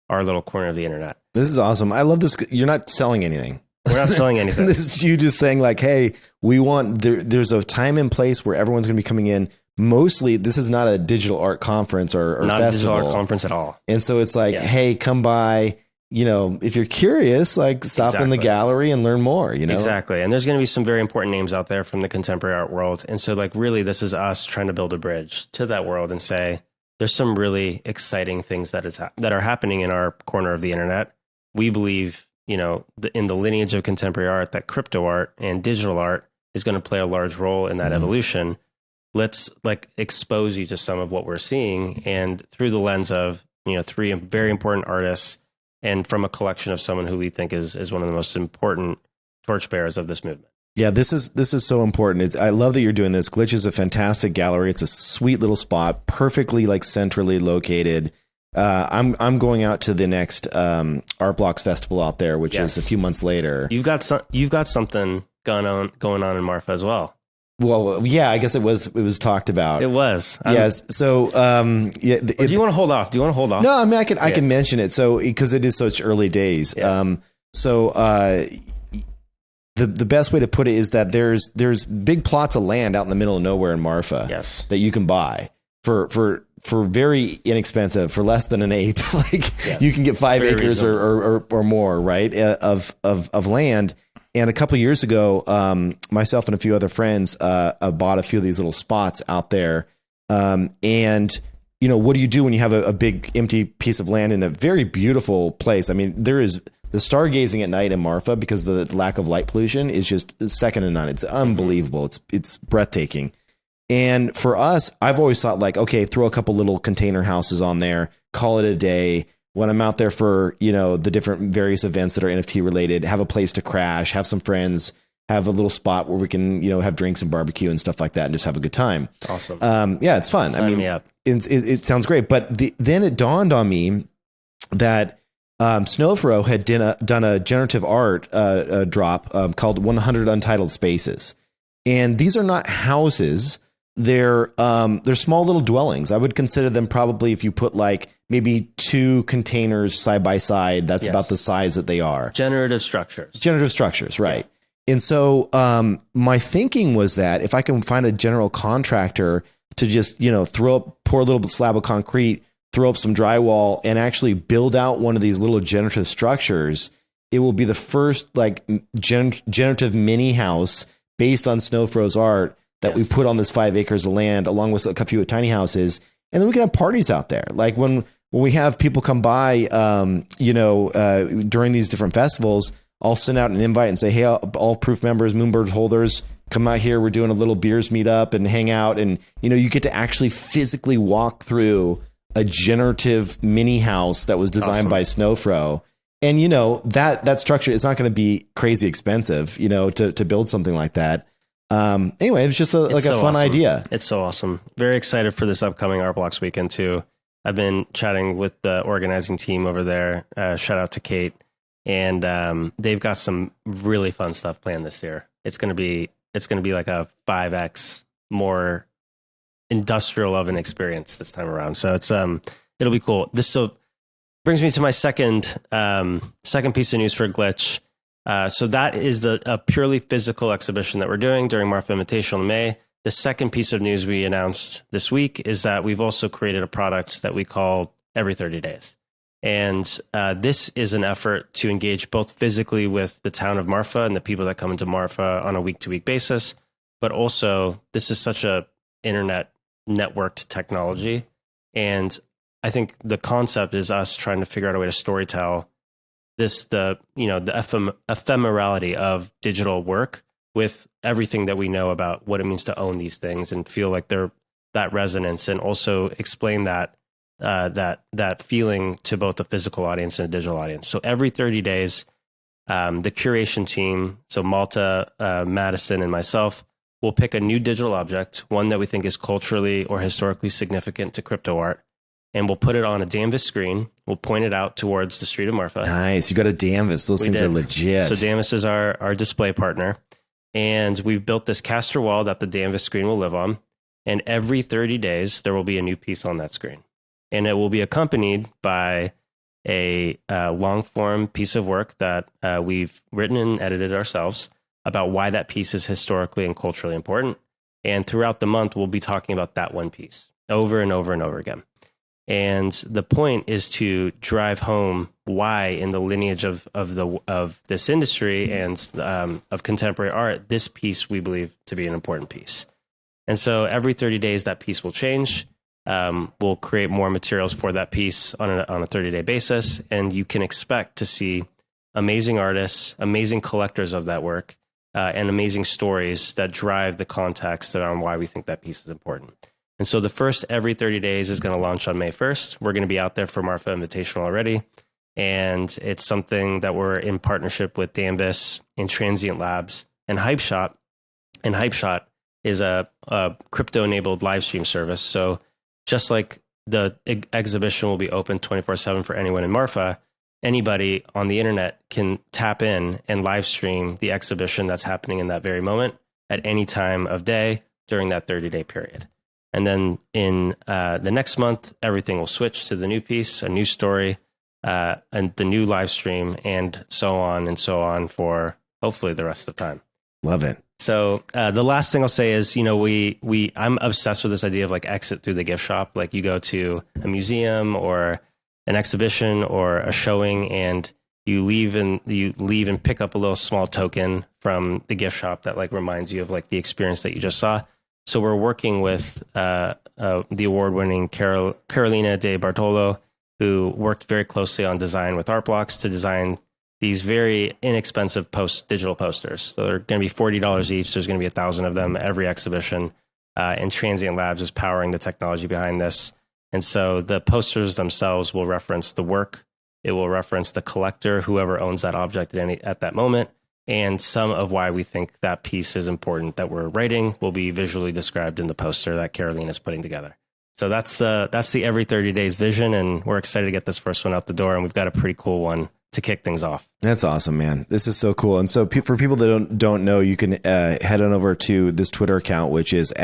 our little corner of the internet. This is awesome. I love this. You're not selling anything. We're not selling anything. This is you just saying like, hey, we want, there's a time and place where everyone's going to be coming in. Mostly, this is not a digital art conference or not festival. a digital art conference at all. And so it's like, hey, come by. You know, if you're curious, like stop in the gallery and learn more, you know? Exactly. And there's going to be some very important names out there from the contemporary art world. And so like really this is us trying to build a bridge to that world and say, there's some really exciting things that are happening in our corner of the internet. We believe, you know, in the lineage of contemporary art, that crypto art and digital art is going to play a large role in that evolution. Let's like expose you to some of what we're seeing, and through the lens of, you know, 3 very important artists, and from a collection of someone who we think is one of the most important torchbearers of this movement. Yeah, this is so important. I love that you're doing this. Glitch is a fantastic gallery. It's a sweet little spot, perfectly like centrally located. I'm going out to the next Art Blocks Festival out there, which is a few months later. You've got something going on in Marfa as well. Well, yeah, I guess it was talked about. It was. Yes. So, yeah. Do you want to hold off? No, I mean, I can mention it. So, because it is such early days. Yeah. The best way to put it is that there's big plots of land out in the middle of nowhere in Marfa. Yes. That you can buy for very inexpensive, for less than an ape. You can get 5 acres or more, right? Of land. And a couple of years ago, myself and a few other friends bought a few of these little spots out there. And, you know, what do you do when you have a big empty piece of land in a very beautiful place? I mean, there is the stargazing at night in Marfa, because the lack of light pollution is just second to none. It's unbelievable. It's breathtaking. And for us, I've always thought like, okay, throw a couple little container houses on there, call it a day. When I'm out there for, you know, the different various events that are NFT related, have a place to crash, have some friends, have a little spot where we can, you know, have drinks and barbecue and stuff like that and just have a good time. Awesome. Yeah, it's fun. Sign me up. It sounds great. But then it dawned on me that Snowfro had done a generative art drop called 100 Untitled Spaces. And these are not houses. They're small little dwellings. I would consider them probably, if you put like maybe 2 containers side by side, that's about the size that they are. Generative structures, right. Yeah. And so my thinking was that if I can find a general contractor to just, you know, pour a little slab of concrete, throw up some drywall, and actually build out one of these little generative structures, it will be the first like generative mini house based on Snowfro's art that we put on this 5 acres of land, along with a few tiny houses. And then we can have parties out there. Like when we have people come by, during these different festivals, I'll send out an invite and say, hey, all Proof members, Moonbird holders, come out here. We're doing a little beers meetup and hang out. And, you know, you get to actually physically walk through a generative mini house that was designed by Snowfro. And, you know, that structure is not going to be crazy expensive, you know, to build something like that. Anyway, it was just a fun idea. It's so awesome. Very excited for this upcoming Art Blocks weekend too. I've been chatting with the organizing team over there. Shout out to Kate. And they've got some really fun stuff planned this year. It's going to be like a 5x more industrial of an experience this time around. So it's it'll be cool. This brings me to my second piece of news for Glitch. So that is a purely physical exhibition that we're doing during Marfa Invitational in May. The second piece of news we announced this week is that we've also created a product that we call Every 30 Days. And this is an effort to engage both physically with the town of Marfa and the people that come into Marfa on a week-to-week basis, but also this is such a internet networked technology. And I think the concept is us trying to figure out a way to storytell the ephemerality of digital work with everything that we know about what it means to own these things and feel like they're that resonance, and also explain that feeling to both the physical audience and a digital audience. So every 30 days, the curation team, so Malta, Madison, and myself, will pick a new digital object, one that we think is culturally or historically significant to crypto art, and we'll put it on a Danvas screen. We'll point it out towards the street of Marfa. Nice. You got a Danvas. Those things are legit. So Danvas is our display partner. And we've built this caster wall that the Danvas screen will live on. And every 30 days, there will be a new piece on that screen. And it will be accompanied by a long form piece of work that we've written and edited ourselves about why that piece is historically and culturally important. And throughout the month, we'll be talking about that one piece over and over and over again. And the point is to drive home why, in the lineage of this industry and of contemporary art, this piece we believe to be an important piece. And so every 30 days, that piece will change. We'll create more materials for that piece on a 30-day basis, and you can expect to see amazing artists, amazing collectors of that work, and amazing stories that drive the context around why we think that piece is important. And so the first Every 30 Days is going to launch on May 1st. We're going to be out there for Marfa Invitational already. And it's something that we're in partnership with Danvas and Transient Labs and HypeShot. And HypeShot is a crypto-enabled live stream service. So just like the exhibition will be open 24/7 for anyone in Marfa, anybody on the internet can tap in and live stream the exhibition that's happening in that very moment at any time of day during that 30-day period. And then in the next month, everything will switch to the new piece, a new story, and the new live stream, and so on for hopefully the rest of the time. Love it. So the last thing I'll say is, I'm obsessed with this idea of like exit through the gift shop. Like you go to a museum or an exhibition or a showing, and you leave and pick up a little small token from the gift shop that like reminds you of like the experience that you just saw. So we're working with the award-winning Carolina De Bartolo, who worked very closely on design with art blocks to design these very inexpensive digital posters. So they're going to be $40 each. There's going to be 1,000 of them every exhibition. And Transient Labs is powering the technology behind this. And so the posters themselves will reference the work. It will reference the collector, whoever owns that object at that moment. And some of why we think that piece is important that we're writing will be visually described in the poster that Carolina is putting together. So that's the Every 30 Days vision, and we're excited to get this first one out the door, and we've got a pretty cool one to kick things off. That's awesome, man. This is so cool. And so for people that don't know, you can head on over to this Twitter account, which is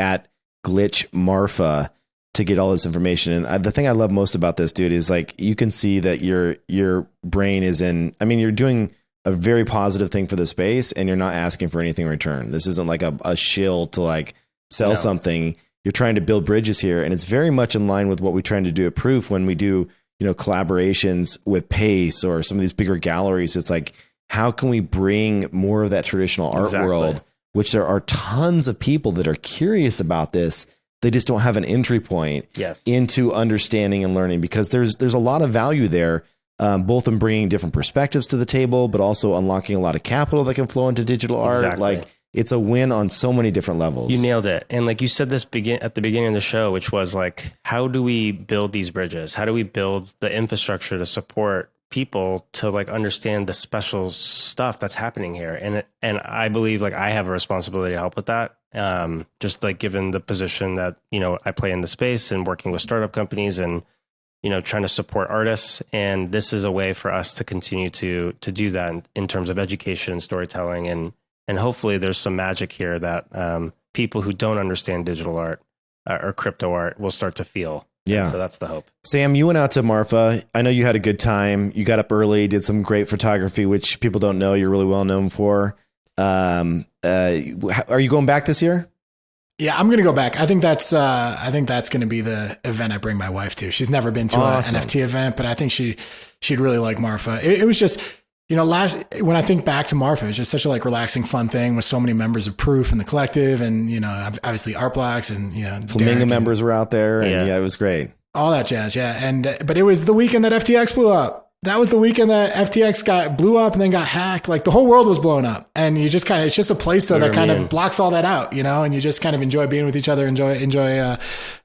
@GlitchMarfa, to get all this information. And the thing I love most about this, dude, is like you can see that your brain is in. I mean, you're doing a very positive thing for the space, and you're not asking for anything in return. This isn't like a shill to like sell something. You're trying to build bridges here, and it's very much in line with what we're trying to do at Proof when we do, collaborations with Pace or some of these bigger galleries. It's like, how can we bring more of that traditional art world, which there are tons of people that are curious about this. They just don't have an entry point into understanding and learning, because there's a lot of value there. Both in bringing different perspectives to the table, but also unlocking a lot of capital that can flow into digital art. Like it's a win on so many different levels. You nailed it. And like you said this at the beginning of the show, which was like, how do we build these bridges? How do we build the infrastructure to support people to like understand the special stuff that's happening here? And I believe like I have a responsibility to help with that. Just like given the position that, I play in the space and working with startup companies and trying to support artists. And this is a way for us to continue to do that in terms of education and storytelling. And hopefully there's some magic here that people who don't understand digital art or crypto art will start to feel. Yeah. And so that's the hope. Sam, you went out to Marfa. I know you had a good time. You got up early, did some great photography, which people don't know you're really well known for. Are you going back this year? Yeah, I'm gonna go back. I think that's gonna be the event I bring my wife to. She's never been to an NFT event, but I think she'd really like Marfa. It was just, when I think back to Marfa, it's just such a relaxing, fun thing with so many members of Proof and the collective, and obviously Art Blocks and Flamingo members were out there, and it was great. All that jazz, yeah. But it was the weekend that FTX blew up. That was the weekend that FTX blew up and then got hacked. The whole world was blown up, and you just it's just a place though that kind of blocks all that out, and you just kind of enjoy being with each other, enjoy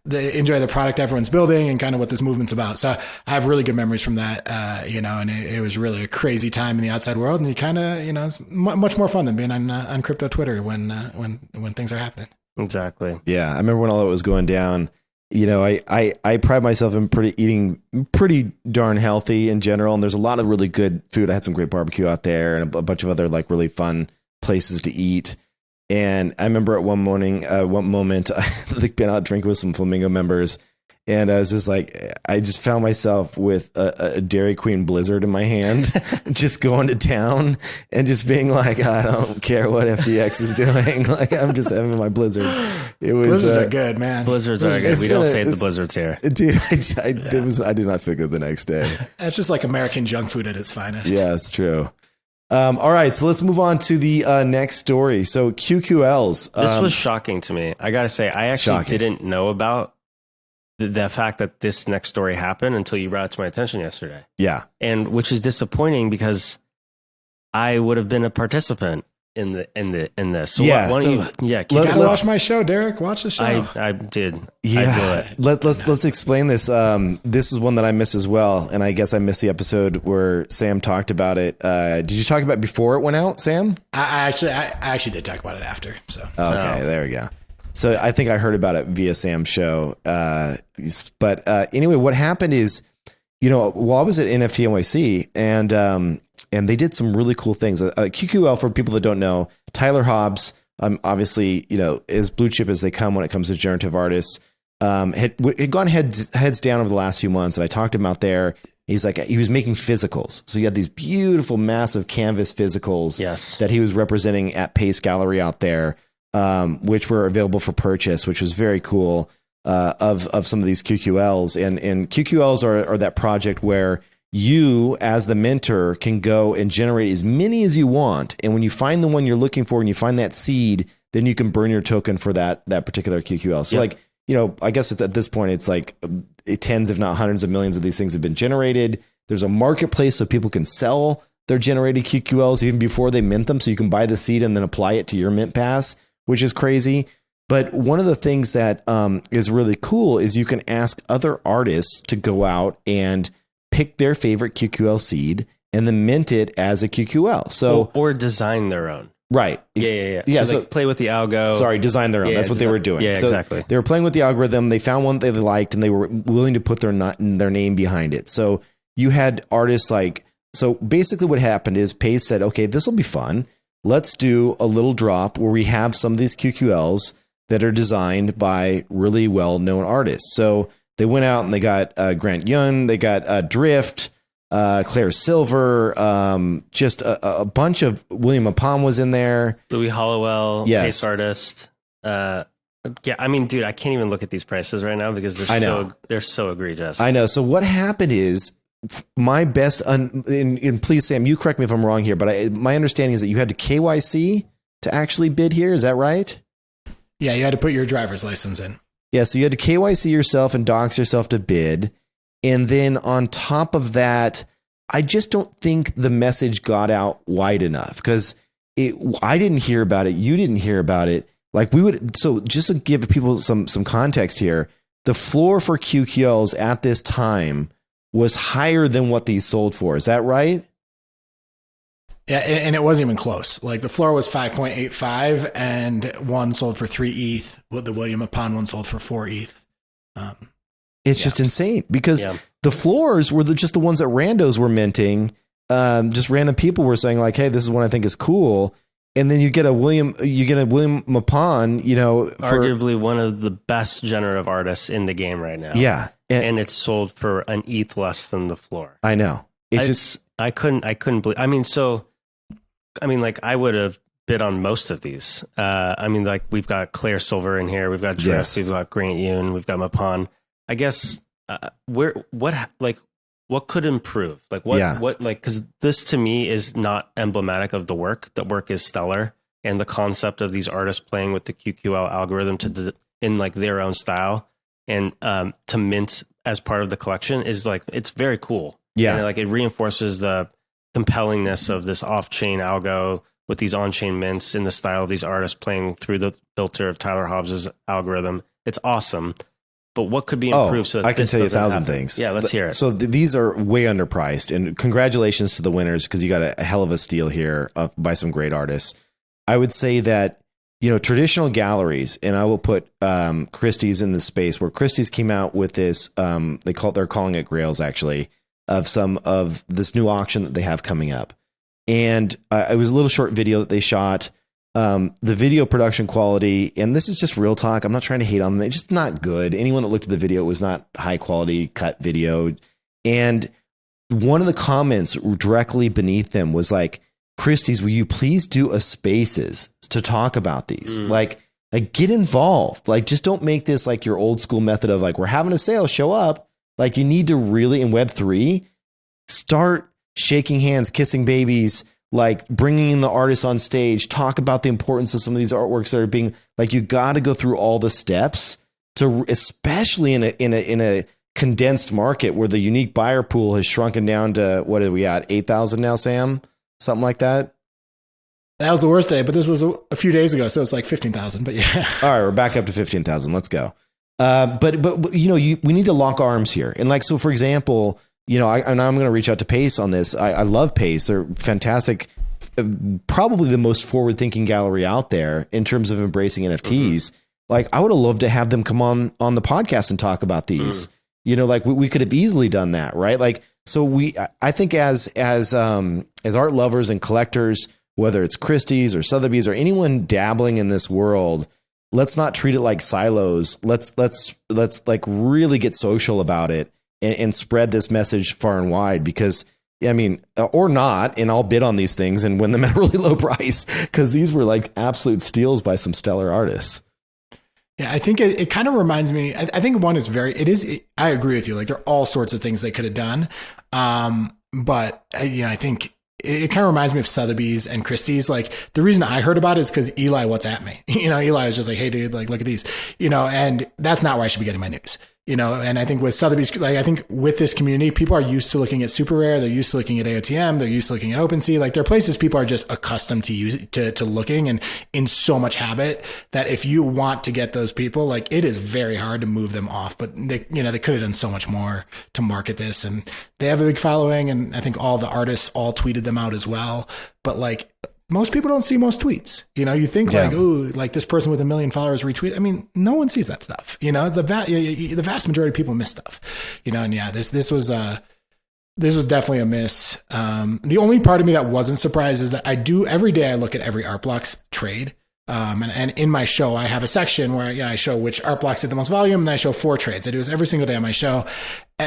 the product everyone's building, and kind of what this movement's about. So I have really good memories from that, and it was really a crazy time in the outside world, and you kind of, it's much more fun than being on crypto Twitter when things are happening. Exactly. Yeah, I remember when all that was going down. I pride myself in eating pretty darn healthy in general, and there's a lot of really good food. I had some great barbecue out there and a bunch of other really fun places to eat. And I remember at one moment, I been out drinking with some Flamingo members, and I was just I just found myself with a Dairy Queen Blizzard in my hand, just going to town and just being I don't care what FTX is doing. I'm just having my Blizzard. Blizzards are good, man. Blizzards are good. We don't fade the Blizzards here. Dude, I did not feel good the next day. It's just American junk food at its finest. Yeah, it's true. All right, so let's move on to the next story. So QQLs. This was shocking to me. I got to say, I actually didn't know about the fact that this next story happened until you brought it to my attention yesterday. Yeah. And which is disappointing because I would have been a participant in this. So you gotta watch my show, Derek. Watch the show. I did. Yeah. I blew it. Let's explain this. This is one that I missed as well, and I guess I missed the episode where Sam talked about it. Did you talk about it before it went out, Sam? I actually did talk about it after. So okay, there we go. So I think I heard about it via Sam's show. But anyway, what happened is, while I was at NFT NYC and they did some really cool things. QQL, for people that don't know, Tyler Hobbs, obviously, as blue chip as they come when it comes to generative artists, had gone heads down over the last few months. And I talked to him out there. He was making physicals. So he had these beautiful, massive canvas physicals that he was representing at Pace Gallery out there. Which were available for purchase, which was very cool, of some of these QQLs. And QQLs are that project where you, as the mentor, can go and generate as many as you want. And when you find the one you're looking for and you find that seed, then you can burn your token for that particular QQL. So I guess it's at this point, it's tens, if not hundreds of millions of these things have been generated. There's a marketplace so people can sell their generated QQLs even before they mint them. So you can buy the seed and then apply it to your mint pass, which is crazy. But one of the things that is really cool is you can ask other artists to go out and pick their favorite QQL seed and then mint it as a QQL. So or design their own. Right. Yeah. So play with the algo. Sorry, design their own. That's what they were doing. Yeah, so exactly. They were playing with the algorithm. They found one that they liked, and they were willing to put their name behind it. So you had artists so basically what happened is Pace said, okay, this will be fun. Let's do a little drop where we have some of these QQLs that are designed by really well-known artists. So they went out and they got Grant Yun, they got Drift, Claire Silver, just a bunch of William Apam was in there. Louis Hollowell, Pace artist. Yeah, I mean, dude, I can't even look at these prices right now because they're so egregious. I know. So what happened is my best, and please, Sam, you correct me if I'm wrong here, but my understanding is that you had to KYC to actually bid here. Is that right? Yeah, you had to put your driver's license in. Yeah, so you had to KYC yourself and dox yourself to bid. And then on top of that, I just don't think the message got out wide enough because I didn't hear about it. You didn't hear about it. So just to give people some context here, the floor for QQLs at this time was higher than what these sold for. Is that right? Yeah, and it wasn't even close. The floor was 5.85 and one sold for 3 ETH. The William Apam one sold for 4 ETH. It's just insane because the floors were just the ones that randos were minting. Just random people were saying hey, this is one I think is cool. And then you get a William Apam, arguably one of the best generative artists in the game right now. Yeah. And it's sold for an ETH less than the floor. I know. I couldn't believe. I would have bid on most of these. I mean, like we've got Clear Silver in here. We've got Drift. We've got Grant Yun. We've got Mapan. I guess what could improve? Like what because this to me is not emblematic of the work. The work is stellar. And the concept of these artists playing with the QQL algorithm in like their own style and to mint as part of the collection is like, it's very cool. Yeah. And like it reinforces the compellingness of this off-chain algo with these on-chain mints in the style of these artists playing through the filter of Tyler Hobbs's algorithm. It's awesome. But what could be improved? So that I can tell you 1,000 things. Yeah, let's hear it. So these are way underpriced, and congratulations to the winners because you got a hell of a steal here by some great artists. I would say that traditional galleries, and I will put Christie's in the space where Christie's came out with this. They're calling it Grails actually of some of this new auction that they have coming up, and it was a little short video that they shot. The video production quality, and this is just real talk. I'm not trying to hate on them. It's just not good. Anyone that looked at the video, it was not high quality cut video. And one of the comments directly beneath them was like, Christie's, will you please do a spaces to talk about these? Like get involved. Like, just don't make this like your old school method of like, we're having a sale, show up. Like you need to really in Web3 start shaking hands, kissing babies, like bringing in the artists on stage, talk about the importance of some of these artworks that are being like, you got to go through all the steps to, especially in a condensed market where the unique buyer pool has shrunken down to, what are we at? 8,000 now, Sam? Something like that. That was the worst day, but this was a few days ago. So it's like 15,000, but yeah. All right. We're back up to 15,000. Let's go. But we need to lock arms here. And like, so for example, and I'm going to reach out to Pace on this. I love Pace. They're fantastic. Probably the most forward-thinking gallery out there in terms of embracing NFTs. Like, I would have loved to have them come on the podcast and talk about these. Like we could have easily done that, right? Like, so I think as art lovers and collectors, whether it's Christie's or Sotheby's or anyone dabbling in this world, let's not treat it like silos. Let's like really get social about it. And spread this message far and wide because, I mean, or not, and I'll bid on these things and win them at a really low price because these were like absolute steals by some stellar artists. Yeah, I think it kind of reminds me, I think one is I agree with you. Like there are all sorts of things they could have done. But I think it kind of reminds me of Sotheby's and Christie's. Like the reason I heard about it is because Eli WhatsApped me. Eli was just like, hey dude, like look at these, and that's not where I should be getting my news. And I think with Sotheby's, like I think with this community, people are used to looking at Super Rare. They're used to looking at AOTM. They're used to looking at OpenSea. Like there are places people are just accustomed to looking and in so much habit that if you want to get those people, like it is very hard to move them off. But they could have done so much more to market this, and they have a big following. And I think all the artists all tweeted them out as well. But like, most people don't see most tweets. You think like, ooh, like this person with 1 million followers retweet. I mean, no one sees that stuff. The vast majority of people miss stuff. And yeah, this was definitely a miss. The only part of me that wasn't surprised is that every day I look at every Art Blocks trade. And in my show, I have a section where I show which art blocks did the most volume, and I show 4 trades. I do this every single day on my show.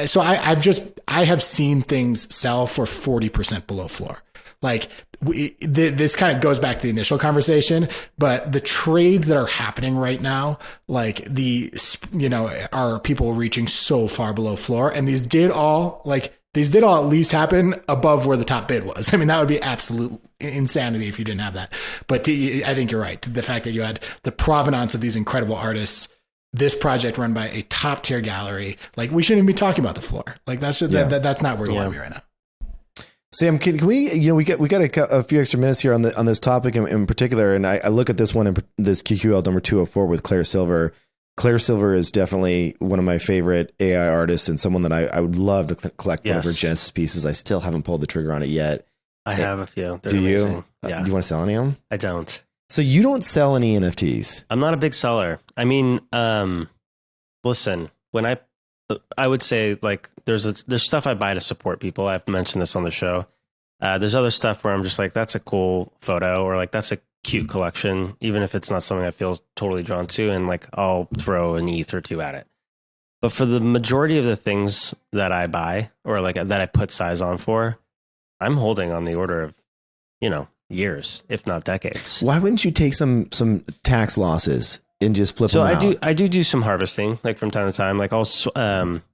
So I have seen things sell for 40% below floor. Like this kind of goes back to the initial conversation, but the trades that are happening right now, like are people reaching so far below floor, and these did all at least happen above where the top bid was. I mean, that would be absolute insanity if you didn't have that. But I think you're right. The fact that you had the provenance of these incredible artists, this project run by a top tier gallery, like we shouldn't even be talking about the floor. Like that's just, that's not where we want to be right now. Sam, can we, we got a few extra minutes here on this topic in particular. And I look at this one, this QQL number 204 with Claire Silver. Claire Silver is definitely one of my favorite AI artists and someone that I would love to collect one of her Genesis pieces. I still haven't pulled the trigger on it yet. I have a few. They're Do amazing. You? Yeah. Do you want to sell any of them? I don't. So you don't sell any NFTs? I'm not a big seller. I mean, listen, when I would say like there's stuff I buy to support people. I've mentioned this on the show. There's other stuff where I'm just like, that's a cool photo, or like that's a cute collection, even if it's not something I feel totally drawn to, and like I'll throw an ETH or 2 at it. But for the majority of the things that I buy or like that I put size on for, I'm holding on the order of, years, if not decades. Why wouldn't you take some tax losses and just flip them out? I do some harvesting, like from time to time. Like I'll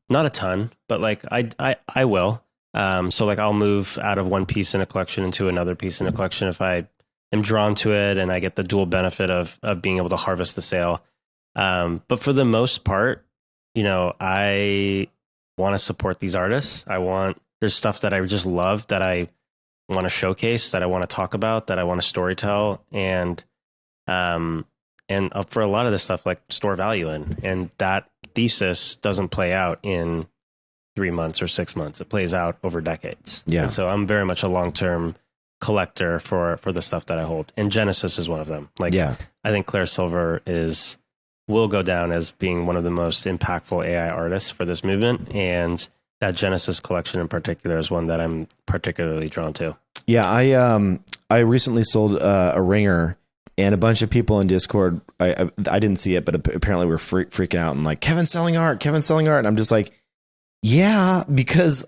not a ton, but like I will. So like I'll move out of one piece in a collection into another piece in a collection if I am drawn to it and I get the dual benefit of being able to harvest the sale. But for the most part, you know, I want to support these artists. There's stuff that I just love that I want to showcase, that I want to talk about, that I want to storytell, and for a lot of this stuff, like store value in. And that thesis doesn't play out in 3 months or 6 months. It plays out over decades. Yeah. And so I'm very much a long-term collector for the stuff that I hold. And Genesis is one of them. Like, I think Claire Silver will go down as being one of the most impactful AI artists for this movement. And that Genesis collection in particular is one that I'm particularly drawn to. Yeah. I recently sold a ringer, and a bunch of people in Discord, I didn't see it, but apparently we're freaking out and like, Kevin's selling art. And I'm just like, yeah, because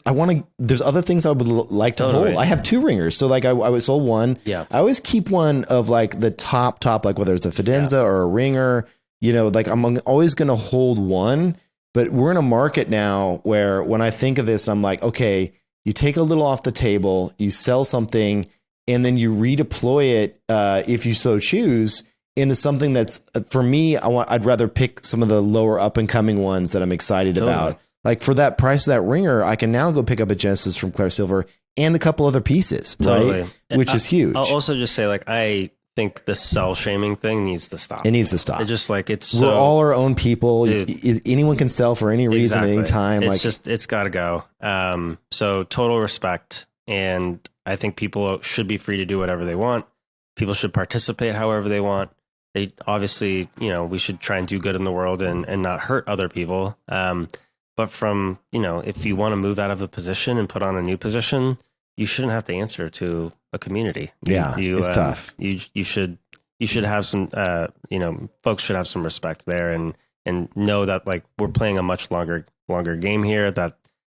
there's other things I would like to hold. I have 2 ringers. So like I sold one. Yeah. I always keep one of like the top, like whether it's a Fidenza or a ringer, you know, like I'm always going to hold one, but we're in a market now where when I think of this, I'm like, okay, you take a little off the table, you sell something, and then you redeploy it, if you so choose, into something that's, for me, I'd rather pick some of the lower up and coming ones that I'm excited about. Like for that price of that ringer, I can now go pick up a Genesis from Claire Silver and a couple other pieces, right? Which is huge. I'll also just say, like, I think the cell shaming thing needs to stop. It needs to stop. It's just like, we're all our own people. Anyone can sell for any reason, at any time. It's got to go. So total respect. And I think people should be free to do whatever they want. People should participate however they want. They obviously, you know, we should try and do good in the world and not hurt other people. But from, you know, if you want to move out of a position and put on a new position, you shouldn't have to answer to a community. It's tough. You should have some, you know, folks should have some respect there and know that like we're playing a much longer game here that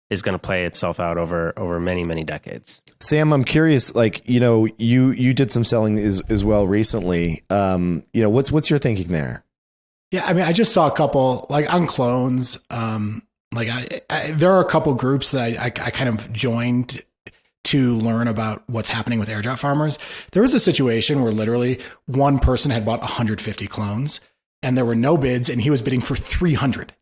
is going to play itself out over many, many decades. Sam, I'm curious, like, you know, you did some selling as well recently. You know, what's your thinking there? Yeah. I mean, I just saw a couple like on clones. Like there are a couple groups that I kind of joined to learn about what's happening with airdrop farmers. There was a situation where literally one person had bought 150 clones and there were no bids and he was bidding for 300,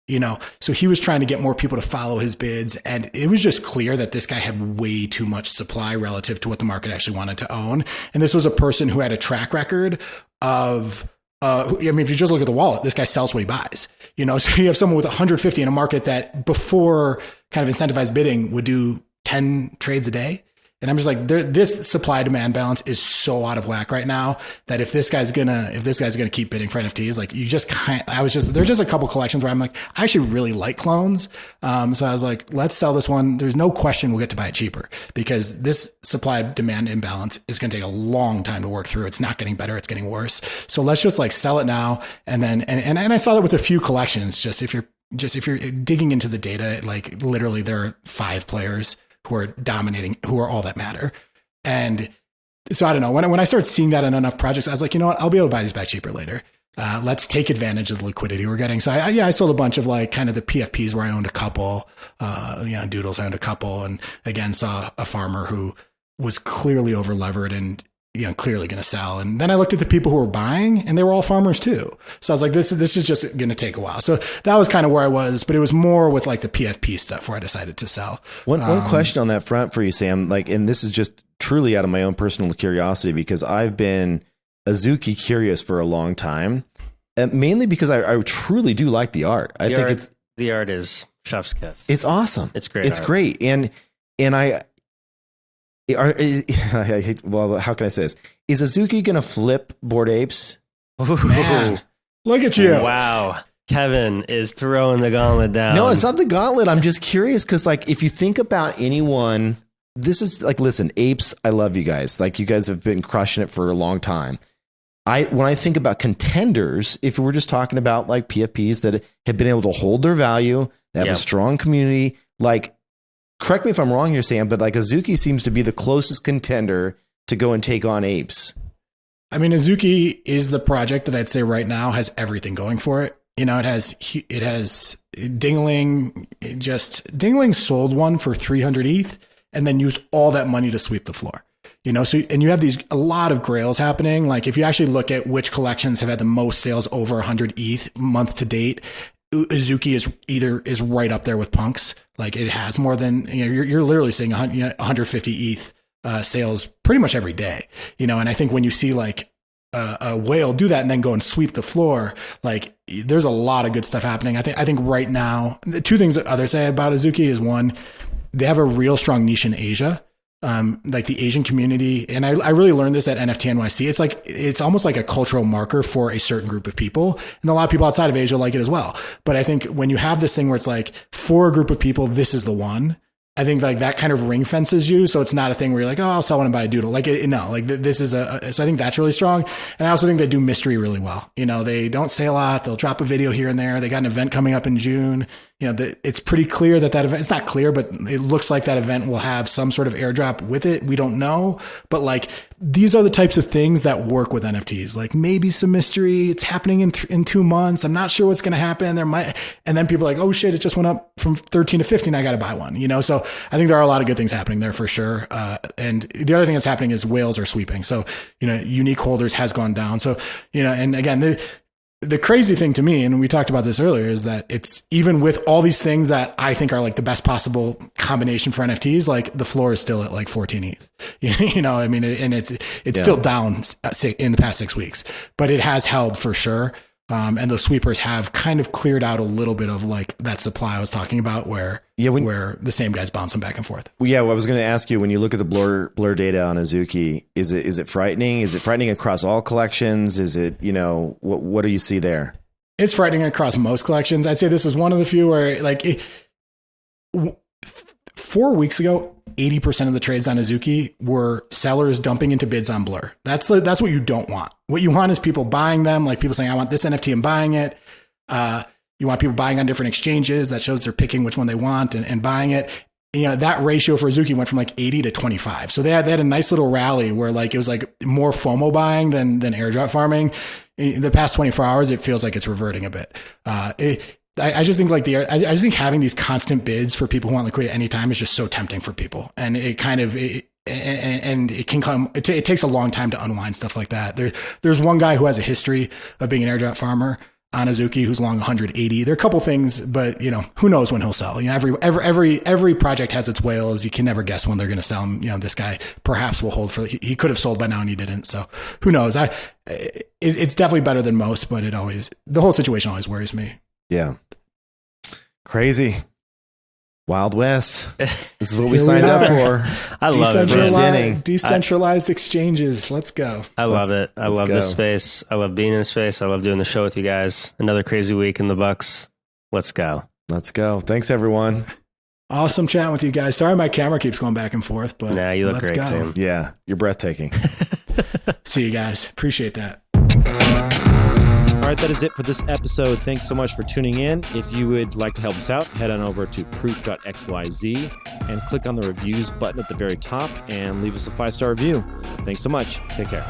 you know? So he was trying to get more people to follow his bids. And it was just clear that this guy had way too much supply relative to what the market actually wanted to own. And this was a person who had a track record of, I mean, if you just look at the wallet, this guy sells what he buys, you know? So you have someone with 150 in a market that before kind of incentivized bidding would do 10 trades a day. And I'm just like, this supply demand balance is so out of whack right now that if this guy's gonna keep bidding for NFTs, like you just can't. There's just a couple collections where I'm like, I actually really like clones. So I was like, let's sell this one. There's no question we'll get to buy it cheaper because this supply demand imbalance is going to take a long time to work through. It's not getting better. It's getting worse. So let's just like sell it now. And then, and I saw that with a few collections, just if you're digging into the data, like literally there are 5 players who are dominating, who are all that matter. And so I don't know, when I started seeing that in enough projects, I was like, you know what, I'll be able to buy these back cheaper later. Let's take advantage of the liquidity we're getting. So I sold a bunch of like kind of the PFPs where I owned a couple, you know, Doodles, I owned a couple, and again, saw a farmer who was clearly over levered and, you know, clearly going to sell. And then I looked at the people who were buying and they were all farmers too. So I was like, this is just going to take a while. So that was kind of where I was, but it was more with like the PFP stuff where I decided to sell. One question on that front for you, Sam, like, and this is just truly out of my own personal curiosity, because I've been Azuki curious for a long time, and mainly because I truly do like the art. The art is chef's kiss. It's awesome. It's great. It's great. And well, how can I say this? Is Azuki going to flip Bored Apes? Man, look at you. Wow. Kevin is throwing the gauntlet down. No, it's not the gauntlet. I'm just curious because, like, if you think about anyone, this is like, listen, Apes, I love you guys. Like, you guys have been crushing it for a long time. When I think about contenders, if we're just talking about like PFPs that have been able to hold their value, that have a strong community, like, correct me if I'm wrong here, Sam, but like Azuki seems to be the closest contender to go and take on apes? I mean, Azuki is the project that I'd say right now has everything going for it. You know, it has Dingling sold one for 300 ETH and then used all that money to sweep the floor. You know, so, and you have a lot of grails happening. Like if you actually look at which collections have had the most sales over 100 ETH month to date, Azuki is right up there with Punks. Like it has more than, you know, you're literally seeing 150 ETH sales pretty much every day, you know. And I think when you see like a whale do that and then go and sweep the floor, like there's a lot of good stuff happening. I think right now, the two things that others say about Azuki is one, they have a real strong niche in Asia. Like the Asian community. And I really learned this at NFT NYC. It's almost like a cultural marker for a certain group of people. And a lot of people outside of Asia like it as well. But I think when you have this thing where it's like for a group of people, this is the one, I think like that kind of ring fences you. So it's not a thing where you're like, oh, I'll sell one and buy a doodle. Like, this is so I think that's really strong. And I also think they do mystery really well. You know, they don't say a lot. They'll drop a video here and there. They got an event coming up in June. You know, it's pretty clear that event, it's not clear, but it looks like that event will have some sort of airdrop with it. We don't know, but like these are the types of things that work with NFTs. Like maybe some mystery. It's happening in 2 months. I'm not sure what's going to happen. And then people are like, oh shit, it just went up from 13 to 15. I got to buy one, you know? So I think there are a lot of good things happening there for sure. And the other thing that's happening is whales are sweeping. So, you know, unique holders has gone down. So, you know, and again, the crazy thing to me, and we talked about this earlier, is that it's even with all these things that I think are like the best possible combination for NFTs, like the floor is still at like 14 ETH. You know, I mean, and it's still down in the past 6 weeks, but it has held for sure. And those sweepers have kind of cleared out a little bit of like that supply I was talking about where the same guys bouncing back and forth. Well, yeah, well, I was going to ask you, when you look at the blur data on Azuki, is it frightening? Is it frightening across all collections? Is it, you know, what do you see there? It's frightening across most collections. I'd say this is one of the few where like 4 weeks ago, 80% of the trades on Azuki were sellers dumping into bids on Blur. That's what you don't want. What you want is people buying them, like people saying, I want this NFT and buying it. You want people buying on different exchanges. That shows they're picking which one they want and buying it. You know, that ratio for Azuki went from like 80 to 25. So they had a nice little rally where like it was like more FOMO buying than airdrop farming. In the past 24 hours, it feels like it's reverting a bit. I just think like I just think having these constant bids for people who want liquidity at any time is just so tempting for people. And it kind of, and it can come, it takes a long time to unwind stuff like that. There's one guy who has a history of being an airdrop farmer on Azuki who's long 180. There are a couple things, but you know, who knows when he'll sell? You know, every project has its whales. You can never guess when they're going to sell them. You know, this guy perhaps will hold he could have sold by now and he didn't. So who knows? It's definitely better than most, but the whole situation always worries me. Yeah. Crazy. Wild West. This is what we signed up for. I love it. Decentralized exchanges. Let's go. I love it. I love this space. I love being in this space. I love doing the show with you guys. Another crazy week in the Bucks. Let's go. Let's go. Thanks, everyone. Awesome chatting with you guys. Sorry my camera keeps going back and forth, but nah, you look great, Tim. Yeah, you're breathtaking. See you guys. Appreciate that. All right, that is it for this episode. Thanks so much for tuning in. If you would like to help us out, head on over to proof.xyz and click on the reviews button at the very top and leave us a 5-star review. Thanks so much. Take care.